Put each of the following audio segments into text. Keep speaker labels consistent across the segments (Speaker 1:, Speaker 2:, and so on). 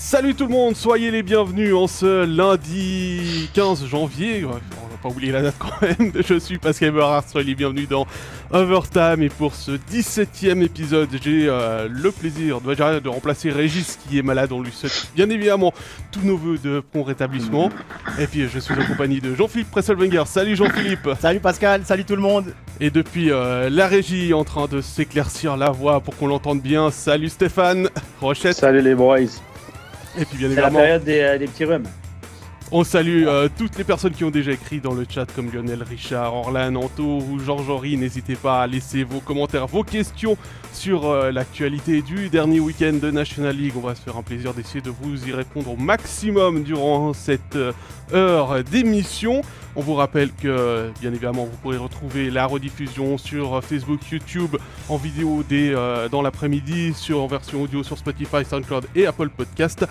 Speaker 1: Salut tout le monde, soyez les bienvenus en ce lundi 15 janvier. On va pas oublier la date quand même. Je suis Pascal Eberhard, soyez les bienvenus dans Overtime. Et pour ce 17e épisode, j'ai le plaisir de remplacer Régis qui est malade. On lui souhaite bien évidemment tous nos voeux de prompt rétablissement. Et puis je suis en compagnie de Jean-Philippe Presselwenger. Salut Jean-Philippe.
Speaker 2: Salut Pascal, salut tout le monde.
Speaker 1: Et depuis la régie en train de s'éclaircir la voix pour qu'on l'entende bien. Salut Stéphane Rochette.
Speaker 3: Salut les boys.
Speaker 1: Et puis bien
Speaker 3: C'est la
Speaker 1: évidemment,
Speaker 3: période des petits rhumes.
Speaker 1: on salue toutes les personnes qui ont déjà écrit dans le chat comme Lionel Richard, Orlan, Anto ou Georges Horry. N'hésitez pas à laisser vos commentaires, vos questions sur l'actualité du dernier week-end de National League. On va se faire un plaisir d'essayer de vous y répondre au maximum durant cette heure d'émission. On vous rappelle que, bien évidemment, vous pourrez retrouver la rediffusion sur Facebook, YouTube, en vidéo dans l'après-midi, en version audio sur Spotify, SoundCloud et Apple Podcast.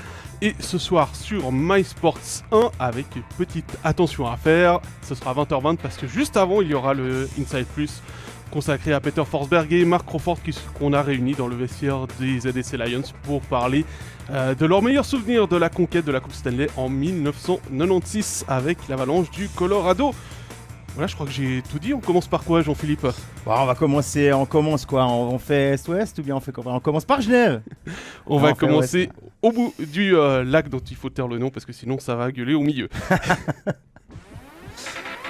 Speaker 1: Et ce soir sur MySports 1, avec une petite attention à faire, ce sera 20h20 parce que juste avant, il y aura le Inside Plus consacré à Peter Forsberg et Mark Crawford qu'on a réunis dans le vestiaire des ZSC Lions pour parler de leurs meilleurs souvenirs de la conquête de la Coupe Stanley en 1996 avec l'Avalanche du Colorado. Voilà, je crois que j'ai tout dit. On commence par quoi, Jean-Philippe ?
Speaker 2: Bon, on commence quoi ? On fait Est-Ouest ou bien on fait quoi ? On commence par Genève.
Speaker 1: On va commencer au bout du lac dont il faut taire le nom parce que sinon ça va gueuler au milieu.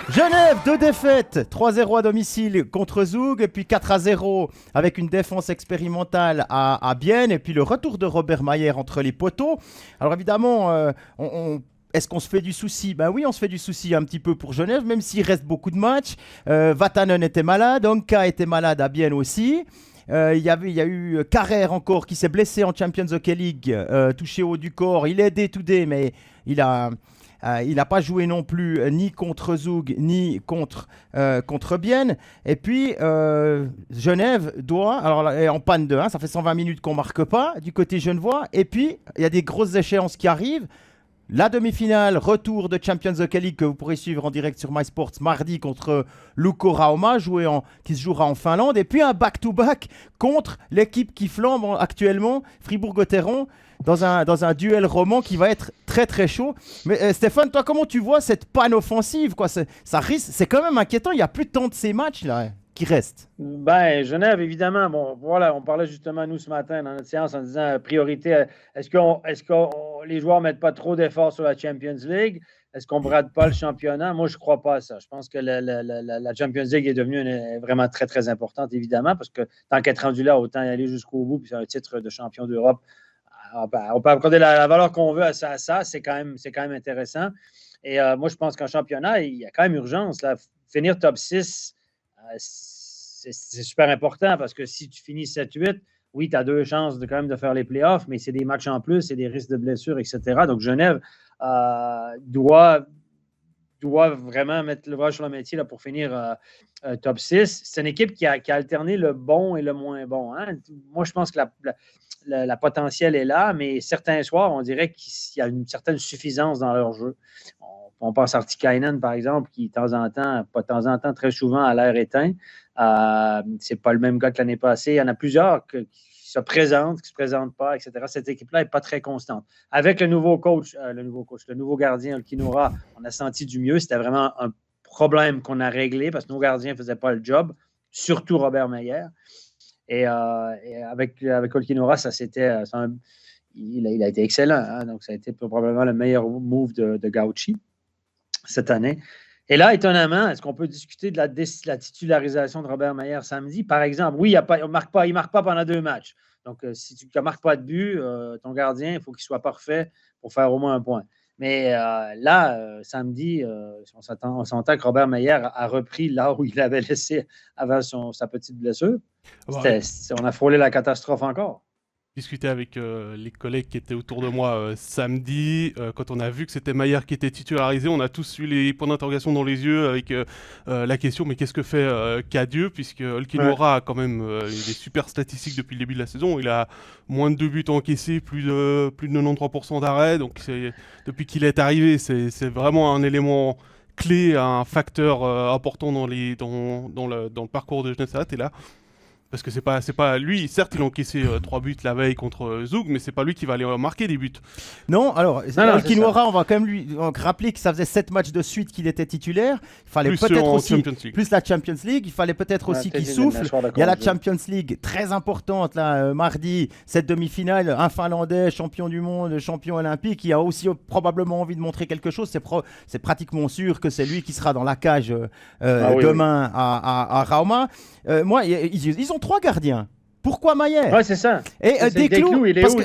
Speaker 2: Genève, 2 défaites, 3-0 à domicile contre Zug, et puis 4-0 avec une défense expérimentale à Bienne, et puis le retour de Robert Mayer entre les poteaux. Alors évidemment, est-ce qu'on se fait du souci ? Ben oui, on se fait du souci un petit peu pour Genève, même s'il reste beaucoup de matchs. Vatanen était malade, Onka était malade à Bienne aussi. Il y a eu Carrère encore qui s'est blessé en Champions Hockey League, touché au haut du corps. Il est day-to-day, mais il n'a pas joué non plus ni contre Zug ni contre Bienne. Et puis Genève est en panne de 1, ça fait 120 minutes qu'on ne marque pas du côté genevois. Et puis il y a des grosses échéances qui arrivent. La demi-finale, retour de Champions Hockey League que vous pourrez suivre en direct sur MySports mardi contre Lukko Rauma, qui se jouera en Finlande. Et puis un back-to-back contre l'équipe qui flambe actuellement, Fribourg-Gotteron, dans un duel roman qui va être très très chaud. Mais Stéphane, toi, comment tu vois cette panne offensive quoi ? C'est quand même inquiétant, il n'y a plus tant de ces matchs là qui restent.
Speaker 3: Ben, Genève, évidemment. Bon, voilà, on parlait justement, nous, ce matin, dans notre séance, en disant priorité, est-ce que les joueurs ne mettent pas trop d'efforts sur la Champions League? Est-ce qu'on ne brade pas le championnat? Moi, je ne crois pas à ça. Je pense que la Champions League est devenue vraiment très, très importante, évidemment, parce que tant qu'être rendu là, autant y aller jusqu'au bout, puis c'est un titre de champion d'Europe. On peut accorder la valeur qu'on veut à ça. C'est quand même intéressant. Et moi, je pense qu'en championnat, il y a quand même urgence. Là. Finir top 6, c'est super important parce que si tu finis 7-8, oui, tu as 2 chances quand même de faire les playoffs, mais c'est des matchs en plus, c'est des risques de blessures, etc. Donc, Genève doit vraiment mettre l'ouvrage sur le métier là, pour finir top 6. C'est une équipe qui a alterné le bon et le moins bon. Hein? Moi, je pense que la potentiel est là, mais certains soirs, on dirait qu'il y a une certaine suffisance dans leur jeu. On pense à Artikainen, par exemple, qui, de temps en temps, très souvent, a l'air éteint. C'est pas le même gars que l'année passée. Il y en a plusieurs qui se présentent, qui ne se présentent pas, etc. Cette équipe-là n'est pas très constante. Avec le nouveau gardien, le Kinora, on a senti du mieux. C'était vraiment un problème qu'on a réglé parce que nos gardiens ne faisaient pas le job, surtout Robert Mayer. Et avec Olkinora, il a été excellent. Hein? Donc, ça a été probablement le meilleur move de Gauchi cette année. Et là, étonnamment, est-ce qu'on peut discuter de la titularisation de Robert Mayer samedi? Par exemple, oui, il ne marque pas pendant 2 matchs. Donc, si tu ne marques pas de but, ton gardien, il faut qu'il soit parfait pour faire au moins un point. Mais samedi, on s'entend que Robert Mayer a repris là où il avait laissé avant sa petite blessure. Ouais. On a frôlé la catastrophe encore.
Speaker 1: Discuté avec les collègues qui étaient autour de moi samedi, quand on a vu que c'était Mayer qui était titularisé, on a tous eu les points d'interrogation dans les yeux avec la question mais qu'est-ce que fait Cadieux, puisque Olkinora a quand même des super statistiques depuis le début de la saison. Il a moins de 2 buts encaissés, plus de 93% d'arrêt, donc depuis qu'il est arrivé, c'est vraiment un élément clé, un facteur important dans le parcours de Genève. Et là, Parce que c'est pas lui, certes il a encaissé 3 buts la veille contre Zug, mais c'est pas lui qui va aller marquer des buts.
Speaker 2: Non, alors Olkinuora, on va quand même lui rappeler que ça faisait 7 matchs de suite qu'il était titulaire. Il fallait
Speaker 1: Plus
Speaker 2: peut-être
Speaker 1: en
Speaker 2: aussi
Speaker 1: Champions League.
Speaker 2: plus la Champions League, il fallait peut-être aussi qu'il souffle. Il y a la Champions League très importante là mardi, cette demi-finale, un Finlandais champion du monde, champion olympique, qui a aussi probablement envie de montrer quelque chose. C'est pratiquement sûr que c'est lui qui sera dans la cage demain à Rauma. Moi, ils ont 3 gardiens. Pourquoi Maier?
Speaker 3: Ouais, c'est ça.
Speaker 2: Et Desclous,
Speaker 3: il est où?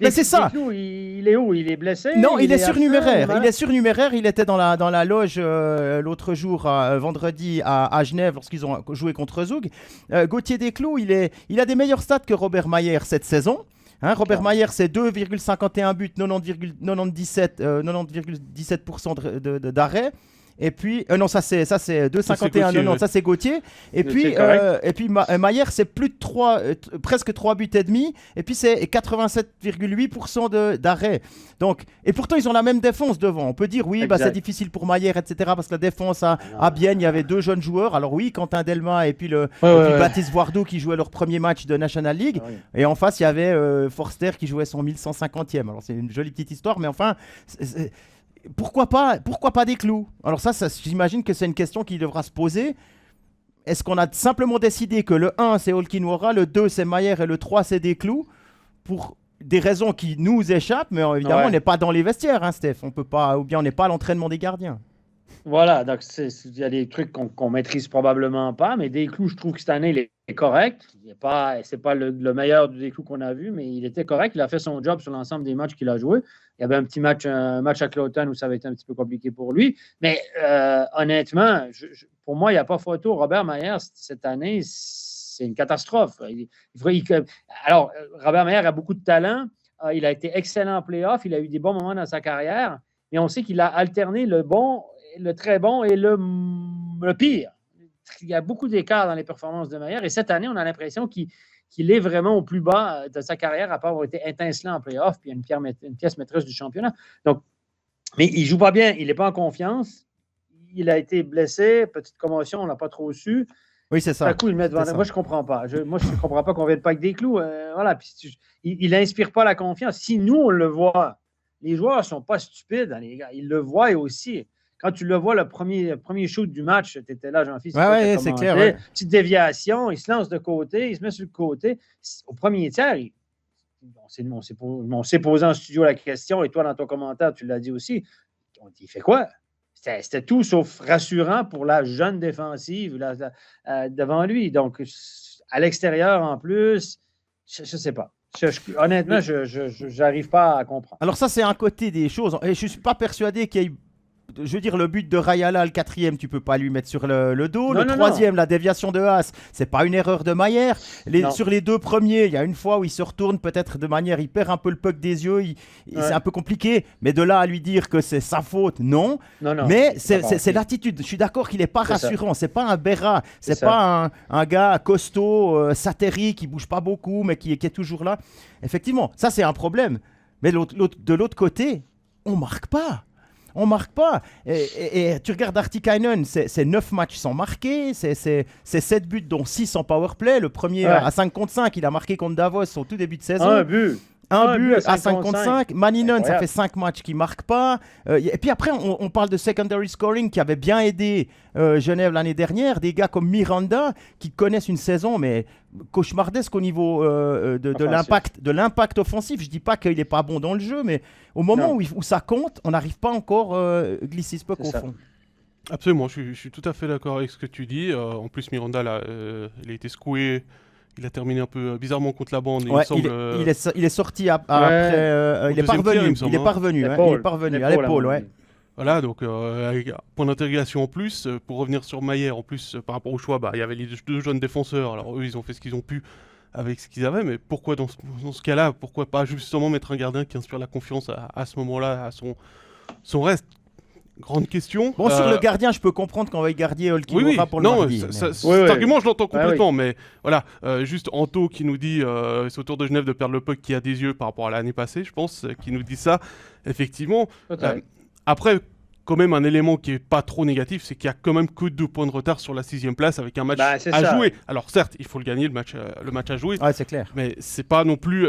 Speaker 2: C'est ça.
Speaker 3: Desclous, il est où? Il est blessé?
Speaker 2: Non, il est surnuméraire.
Speaker 3: Voilà.
Speaker 2: Il est surnuméraire. Il était dans la loge l'autre jour, vendredi, à Genève, lorsqu'ils ont joué contre Zug. Gauthier Desclous, il a des meilleurs stats que Robert Maier cette saison. Robert Maier, c'est 2,51 buts, 90,17% d'arrêt. Et puis, non, ça c'est 2,51, 90, ça c'est Gauthier. Et puis Maier, c'est plus de 3, presque 3 buts et demi. Et puis c'est 87,8% d'arrêt. Donc, et pourtant, ils ont la même défense devant. On peut dire, oui, c'est difficile pour Maier, etc. Parce que la défense à Bienne, il y avait 2 jeunes joueurs. Alors oui, Quentin Delma et puis Baptiste Voardot qui jouaient leur premier match de National League. Et en face, il y avait Forster qui jouait son 1150e. Alors c'est une jolie petite histoire, mais enfin... Pourquoi pas Desclous? Alors ça, j'imagine que c'est une question qui devra se poser. Est-ce qu'on a simplement décidé que le 1 c'est Olkinuora, le 2 c'est Maier et le 3 c'est Desclous pour des raisons qui nous échappent, mais évidemment on n'est pas dans les vestiaires, Steph. On peut pas, ou bien on n'est pas à l'entraînement des gardiens.
Speaker 3: Voilà, donc il y a des trucs qu'on maîtrise probablement pas, mais Desclous, je trouve que cette année, il est correct. C'est pas le meilleur du Desclous qu'on a vu, mais il était correct. Il a fait son job sur l'ensemble des matchs qu'il a joués. Il y avait un match à Cloton où ça avait été un petit peu compliqué pour lui. Mais honnêtement, pour moi, il n'y a pas photo. Robert Maier, cette année, c'est une catastrophe. Alors, Robert Maier a beaucoup de talent. Il a été excellent en play-off. Il a eu des bons moments dans sa carrière. Mais on sait qu'il a alterné le bon, le très bon et le pire. Il y a beaucoup d'écart dans les performances de Maier. Et cette année, on a l'impression qu'il est vraiment au plus bas de sa carrière, après avoir été étincelant en play-off, puis une pièce maîtresse du championnat. Donc, mais il ne joue pas bien, il n'est pas en confiance. Il a été blessé, petite commotion, on ne l'a pas trop su.
Speaker 2: Oui, c'est ça.
Speaker 3: Tout à coup, il met devant. Moi, je ne comprends pas. Moi, je ne comprends pas qu'on ne vienne pas avec Desclous. Voilà. Puis, il n'inspire pas la confiance. Si nous, on le voit, les joueurs ne sont pas stupides, hein, les gars. Ils le voient aussi. Quand tu le vois, le premier shoot du match, tu étais là, Jean-Philippe.
Speaker 2: C'est clair. Ouais.
Speaker 3: Petite déviation, il se lance de côté, il se met sur le côté. Au premier tiers, on s'est posé en studio la question, et toi, dans ton commentaire, tu l'as dit aussi. On dit, il fait quoi? C'était tout sauf rassurant pour la jeune défensive devant lui. Donc, à l'extérieur, en plus, je ne sais pas. Honnêtement, je n'arrive pas à comprendre.
Speaker 2: Alors ça, c'est un côté des choses. Et je ne suis pas persuadé qu'il y ait... Je veux dire, le but de Rayala, le 4e, tu peux pas lui mettre sur le dos. Le 3e, la déviation de Haas, c'est pas une erreur de Maier. Sur les 2 premiers, il y a une fois où il se retourne peut-être de manière, il perd un peu le puck des yeux, c'est un peu compliqué. Mais de là à lui dire que c'est sa faute, non. Mais c'est l'attitude. Je suis d'accord qu'il est pas rassurant. C'est pas un Berra, c'est pas un gars costaud, satérique, qui bouge pas beaucoup, mais qui est toujours là. Effectivement, ça c'est un problème. Mais de l'autre côté, on marque pas. On marque pas. Et tu regardes Artikainen, c'est 9 matchs sans marquer, c'est 7 buts dont 6 en powerplay. Le premier à 5 contre 5, il a marqué contre Davos au tout début de saison. Un but à 5 contre 5. Maninen, ça fait 5 matchs qu'il ne marque pas. Et puis après, on parle de secondary scoring qui avait bien aidé Genève l'année dernière. Des gars comme Miranda qui connaissent une saison, mais cauchemardesque au niveau de l'impact offensif. Je ne dis pas qu'il n'est pas bon dans le jeu, mais au moment où ça compte, on n'arrive pas encore glisser ce puck au fond.
Speaker 1: Absolument, je suis tout à fait d'accord avec ce que tu dis. En plus, Miranda, là, il a été secoué. Il a terminé un peu bizarrement contre la bande.
Speaker 2: Il est sorti après. Il est parvenu à l'épaule.
Speaker 1: Voilà, donc point d'interrogation en plus. Pour revenir sur Maier, en plus, par rapport au choix, il y avait les 2 jeunes défenseurs. Alors eux, ils ont fait ce qu'ils ont pu avec ce qu'ils avaient. Mais pourquoi dans ce cas-là, pourquoi pas justement mettre un gardien qui inspire la confiance à ce moment-là, à son reste? Grande question.
Speaker 2: Bon, sur le gardien, je peux comprendre qu'on va y garder Olkinuora pour le mardi.
Speaker 1: Cet argument, je l'entends complètement, mais voilà, juste Anto qui nous dit c'est au tour de Genève de perdre le puck qui a des yeux par rapport à l'année passée, je pense, qui nous dit ça, effectivement. Après, quand même un élément qui est pas trop négatif, c'est qu'il y a quand même que 2 points de retard sur la 6e place avec un match à jouer. Alors certes, il faut le gagner, le match à jouer.
Speaker 2: Ouais, c'est clair.
Speaker 1: Mais c'est pas non plus,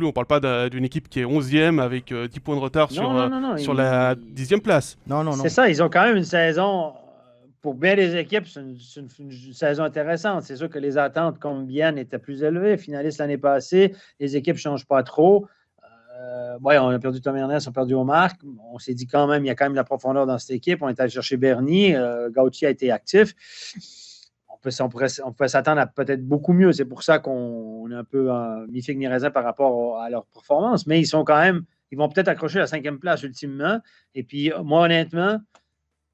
Speaker 1: on parle pas d'une équipe qui est 11e avec 10 points de retard sur la 10e place.
Speaker 2: Non.
Speaker 3: C'est ça, ils ont quand même une saison, pour bien les équipes, c'est une saison intéressante. C'est sûr que les attentes, comme bien, étaient plus élevées. Finalistes l'année passée, les équipes ne changent pas trop. On a perdu Tom Ernest, on a perdu Omar. On s'est dit quand même, il y a quand même de la profondeur dans cette équipe. On est allé chercher Bernier. Gauthier a été actif. On pouvait s'attendre à peut-être beaucoup mieux. C'est pour ça qu'on est un peu mi figue mi raisin par rapport à leur performance. Mais ils vont peut-être accrocher la 5e place ultimement. Et puis, moi, honnêtement,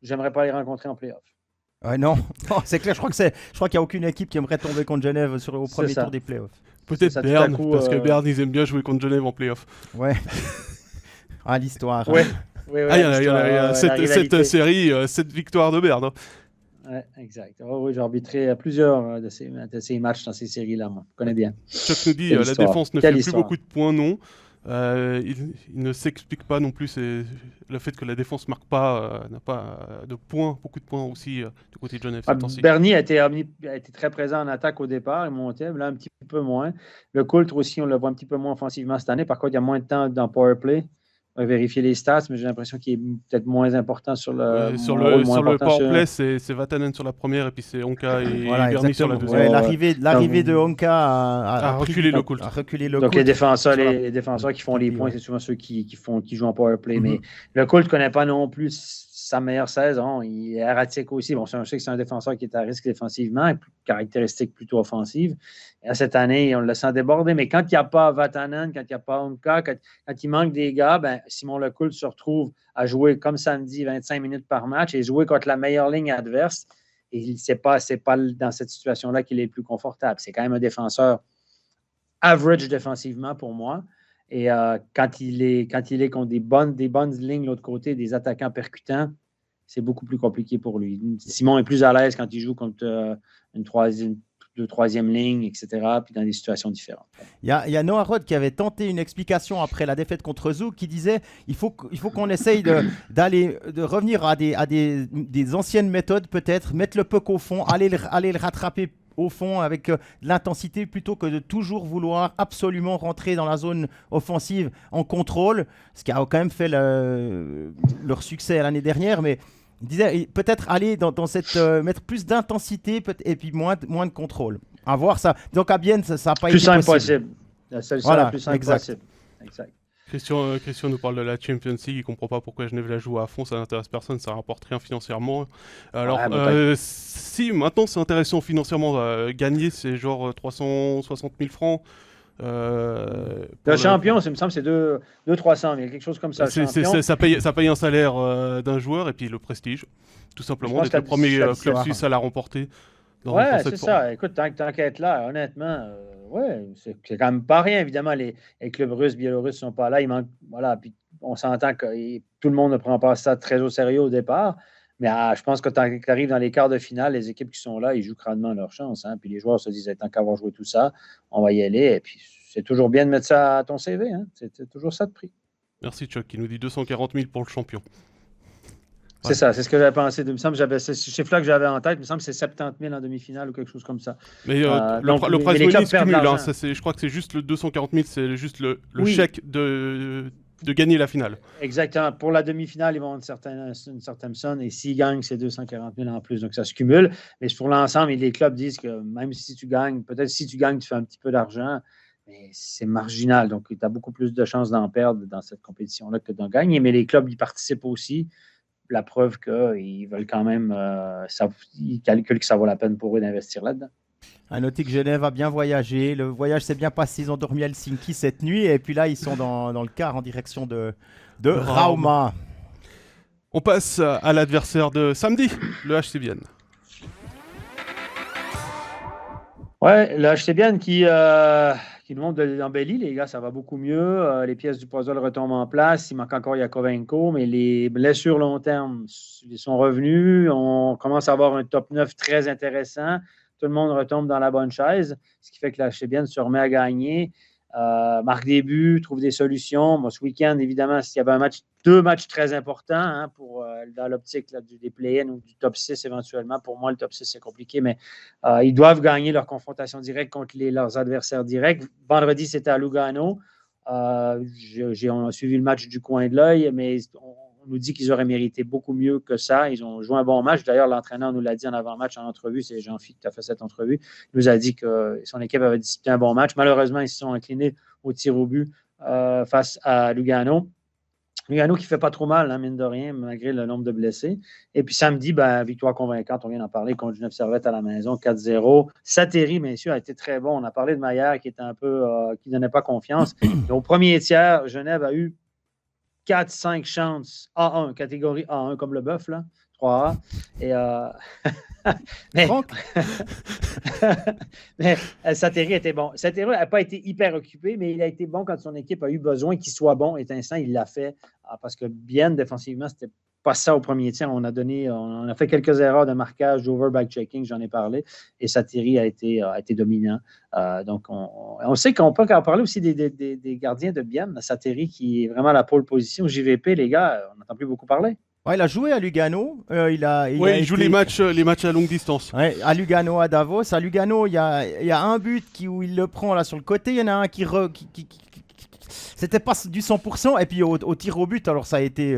Speaker 3: j'aimerais pas les rencontrer en play-off.
Speaker 2: Non, c'est clair. Je crois qu'il n'y a aucune équipe qui aimerait tomber contre Genève au premier tour des playoffs.
Speaker 1: Peut-être Berne, parce que Berne, ils aiment bien jouer contre Genève en play-off.
Speaker 2: Ouais. L'histoire.
Speaker 3: Oui,
Speaker 1: il y a cette série, 7 victoires de Berne.
Speaker 3: Oui, exact. Oui, j'ai arbitré plusieurs de ces matchs dans ces séries-là, moi. Je connais bien.
Speaker 1: Chuck nous dit la défense ne fait plus beaucoup de points, non. Il ne s'explique pas non plus le fait que la défense n'a pas de points, beaucoup de points aussi du côté de Genève.
Speaker 3: Bernier a été très présent en attaque au départ, il montait, là un petit peu moins. Le Coultre aussi, on le voit un petit peu moins offensivement cette année. Par contre, il y a moins de temps dans powerplay. On va vérifier les stats, mais j'ai l'impression qu'il est peut-être moins important sur le
Speaker 1: powerplay, c'est Vatanen sur la première et puis c'est Honka et Bernier sur la deuxième.
Speaker 2: L'arrivée de Honka a
Speaker 1: reculé le Coultre.
Speaker 3: Donc les défenseurs qui font les points, c'est souvent ceux qui jouent en powerplay. Mais le Coultre ne connaît pas non plus sa meilleure saison. Il est erratique aussi. Bon, je sais que c'est un défenseur qui est à risque défensivement, caractéristique plutôt offensive. Et cette année, on le sent déborder. Mais quand il n'y a pas Vatanen, quand il n'y a pas Honka, quand il manque des gars, Simon Lecoultre se retrouve à jouer comme samedi 25 minutes par match et jouer contre la meilleure ligne adverse. Et c'est pas dans cette situation-là qu'il est le plus confortable. C'est quand même un défenseur average défensivement pour moi. Et quand il est contre des bonnes lignes de l'autre côté, des attaquants percutants, c'est beaucoup plus compliqué pour lui. Simon est plus à l'aise quand il joue contre une troisième ligne, etc., puis dans des situations différentes.
Speaker 2: Il y a Noah Rod qui avait tenté une explication après la défaite contre Zoug qui disait il faut qu'on essaye de revenir à des anciennes méthodes peut-être, mettre le puck au fond, aller le rattraper au fond avec de l'intensité plutôt que de toujours vouloir absolument rentrer dans la zone offensive en contrôle, ce qui a quand même fait leur succès l'année dernière, mais il disait peut-être aller dans cette mettre plus d'intensité et puis moins de contrôle. À voir ça. Donc à Bienne, ça n'a pas été possible.
Speaker 3: La solution la plus simple possible. Exact.
Speaker 1: Christian nous parle de la Champions League, il ne comprend pas pourquoi Genève la joue à fond, ça n'intéresse personne, ça ne rapporte rien financièrement. Alors, si maintenant c'est intéressant financièrement, gagner c'est genre 360 000 francs.
Speaker 3: Le champion, il me semble, c'est 200-300 000, quelque chose comme ça.
Speaker 1: Ça paye un salaire d'un joueur et puis le prestige, tout simplement, d'être le premier club suisse à la remporter.
Speaker 3: C'est ça. Écoute, tant qu'à être là, honnêtement, c'est quand même pas rien. Évidemment, les clubs russes, biélorusses ne sont pas là. Il manque, puis on s'entend que tout le monde ne prend pas ça très au sérieux au départ. Mais je pense que tant que tu arrives dans les quarts de finale, les équipes qui sont là, ils jouent crânement leur chance. Hein. Puis les joueurs se disent, tant qu'avoir joué tout ça, on va y aller. Et puis c'est toujours bien de mettre ça à ton CV. Hein. C'est toujours ça de prix.
Speaker 1: Merci Chuck, qui nous dit 240 000 pour le champion.
Speaker 3: C'est ça, c'est ce que j'avais pensé. Il me semble que c'est ce chiffre-là que j'avais en tête. Il me semble que c'est 70 000 en demi-finale ou quelque chose comme ça.
Speaker 1: Mais le prize money se cumule. Je crois que c'est juste le 240 000, c'est juste le chèque de gagner la finale.
Speaker 3: Exactement. Pour la demi-finale, ils vont avoir une certaine somme. Et s'ils gagnent, c'est 240 000 en plus. Donc, ça se cumule. Mais pour l'ensemble, les clubs disent que même si tu gagnes, peut-être si tu gagnes, tu fais un petit peu d'argent. Mais c'est marginal. Donc, tu as beaucoup plus de chances d'en perdre dans cette compétition-là que d'en gagner. Mais les clubs y participent aussi. La preuve qu'ils veulent quand même, ils calculent que ça vaut la peine pour eux d'investir là-dedans.
Speaker 2: À noter que Genève a bien voyagé. Le voyage s'est bien passé. Ils ont dormi à Helsinki cette nuit. Et puis là, ils sont dans le car en direction de Rauma.
Speaker 1: On passe à l'adversaire de samedi, le HC Vienne.
Speaker 3: Ouais, le HC Vienne qui nous montre d'embellir, les gars, ça va beaucoup mieux. Les pièces du puzzle retombent en place. Il manque encore Yakovenko, mais les blessures long terme ils sont revenus. On commence à avoir un top 9 très intéressant. Tout le monde retombe dans la bonne chaise, ce qui fait que la HC Vienne se remet à gagner. Marque des buts, trouve des solutions. Moi, ce week-end, évidemment, s'il y avait deux matchs très importants pour dans l'optique là, des play-in ou du top 6 éventuellement. Pour moi, le top 6, c'est compliqué, mais ils doivent gagner leur confrontation directe contre leurs adversaires directs. Vendredi, c'était à Lugano. On a suivi le match du coin de l'œil, mais on nous dit qu'ils auraient mérité beaucoup mieux que ça. Ils ont joué un bon match. D'ailleurs, l'entraîneur nous l'a dit en avant-match, en entrevue. C'est Jean-Philippe qui a fait cette entrevue. Il nous a dit que son équipe avait disputé un bon match. Malheureusement, ils se sont inclinés au tir au but face à Lugano. Lugano qui ne fait pas trop mal, hein, mine de rien, malgré le nombre de blessés. Et puis samedi, victoire convaincante, on vient d'en parler, contre Genève Servette à la maison, 4-0. Satéry, bien sûr, a été très bon. On a parlé de Maillard qui était un peu, qui ne donnait pas confiance. Et au premier tiers, Genève a eu 4-5 chances A1, catégorie A1, comme le bœuf, là, 3A. Et, mais Satéry était bon. Satéry n'a pas été hyper occupé, mais il a été bon quand son équipe a eu besoin qu'il soit bon. Et instant, il l'a fait. Parce que bien défensivement, c'était pas ça au premier tiers. On a fait quelques erreurs de marquage, d'over back-checking, j'en ai parlé. Et Satéry a été dominant. Donc, on sait qu'on peut en parler aussi des gardiens de Bienne. Satéry qui est vraiment à la pole position. JVP, les gars, on n'entend plus beaucoup parler.
Speaker 2: Ouais, il a joué à Lugano.
Speaker 1: Il joue les matchs à longue distance.
Speaker 2: Ouais, à Lugano, à Davos. À Lugano, il y a un but où il le prend là sur le côté. Il y en a un qui c'était pas du 100%. Et puis au tir au but, alors ça a été,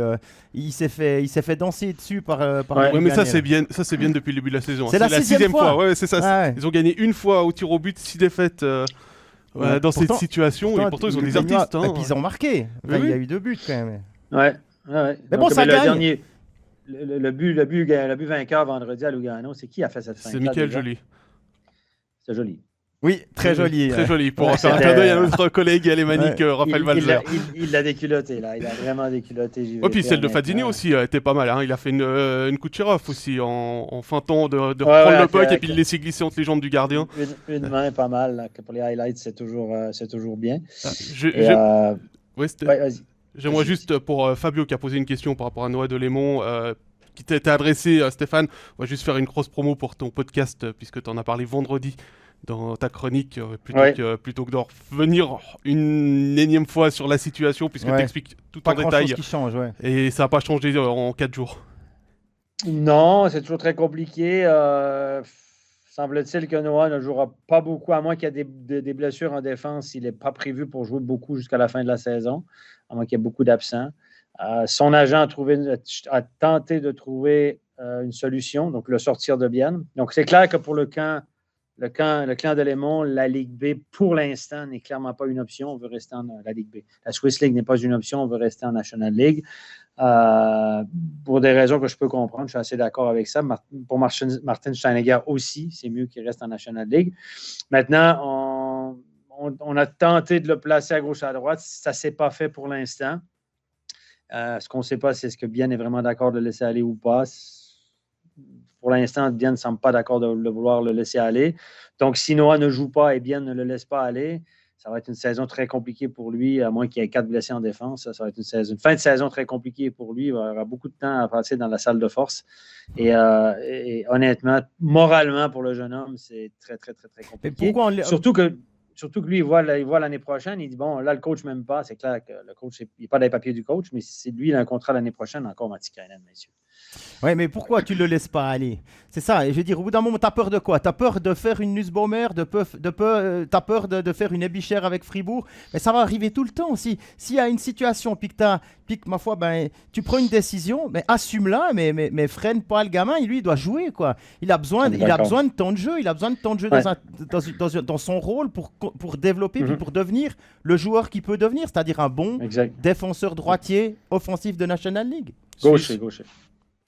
Speaker 2: il s'est fait danser dessus par.
Speaker 1: Ouais, mais ça c'est bien depuis le début de la saison.
Speaker 2: C'est la sixième fois.
Speaker 1: Ouais, c'est ça.
Speaker 2: Ouais.
Speaker 1: Ils ont gagné une fois au tir au but, 6 défaites. Dans cette situation, et pourtant ils ont des artistes.
Speaker 2: Et puis ils ont marqué. Enfin, il y a eu 2 buts quand même.
Speaker 3: Ouais. Mais
Speaker 2: donc, bon, ça gagne.
Speaker 3: Le but vainqueur vendredi à Lugano, c'est qui a fait cette fin?
Speaker 1: C'est Michael Joly.
Speaker 3: C'est joli.
Speaker 2: Oui, très joli.
Speaker 1: Très joli. Pour faire un clin d'œil à notre collègue alémanique Raphaël Walzer.
Speaker 3: Il l'a déculotté, là. Il a vraiment déculotté.
Speaker 1: Et puis celle de Fazzini aussi était pas mal. Hein. Il a fait une Kucherov aussi en feintant de reprendre le puck et puis le laisser glisser entre les jambes du gardien.
Speaker 3: Une main pas mal. Là, pour les highlights, c'est toujours bien.
Speaker 1: Vas-y. J'aimerais juste, pour Fabio qui a posé une question par rapport à Noah Delémont, qui t'était adressé, Stéphane, on va juste faire une grosse promo pour ton podcast, puisque tu en as parlé vendredi dans ta chronique, plutôt que de revenir une énième fois sur la situation, puisque tu expliques tout en détail.
Speaker 2: Qui change,
Speaker 1: et ça n'a pas changé en 4 jours.
Speaker 3: Non, c'est toujours très compliqué. Semble-t-il que Noah ne jouera pas beaucoup, à moins qu'il y ait des blessures en défense. Il n'est pas prévu pour jouer beaucoup jusqu'à la fin de la saison, à moins qu'il y ait beaucoup d'absents. Son agent a tenté de trouver une solution, donc le sortir de Bienne. Donc, c'est clair que pour le clan de Lémont, la Ligue B, pour l'instant, n'est clairement pas une option. On veut rester en la Ligue B. La Swiss League n'est pas une option. On veut rester en National League. Pour des raisons que je peux comprendre, je suis assez d'accord avec ça. Pour Martin Steinegger aussi, c'est mieux qu'il reste en National League. Maintenant, on a tenté de le placer à gauche, à droite. Ça ne s'est pas fait pour l'instant. Ce qu'on ne sait pas, c'est ce que Bienne est vraiment d'accord de le laisser aller ou pas. Pour l'instant, Bienne ne semble pas d'accord de vouloir le laisser aller. Donc, si Noah ne joue pas et Bienne ne le laisse pas aller, ça va être une saison très compliquée pour lui, à moins qu'il y ait 4 blessés en défense. Ça va être une fin de saison très compliquée pour lui. Il aura beaucoup de temps à passer dans la salle de force. Et honnêtement, moralement, pour le jeune homme, c'est très, très, très, très compliqué. Surtout que lui, il voit l'année prochaine, il dit, bon, là, le coach ne m'aime pas. C'est clair que le coach, il n'est pas dans les papiers du coach, mais c'est lui, il a un contrat l'année prochaine, encore Matikainen, messieurs.
Speaker 2: Oui, mais pourquoi tu ne le laisses pas aller? C'est ça, et je veux dire, au bout d'un moment, tu as peur de quoi? Tu as peur de faire une Nussbaumer, tu as peur de faire une Ebichère avec Fribourg, mais ça va arriver tout le temps. S'il y a une situation, puis que ma foi, tu prends une décision, mais assume-la, mais freine pas le gamin, lui, il doit jouer, quoi. Il a besoin de temps de jeu, dans son rôle pour développer, puis pour devenir le joueur qu'il peut devenir, c'est-à-dire un bon défenseur droitier offensif de National League.
Speaker 3: Gaucher.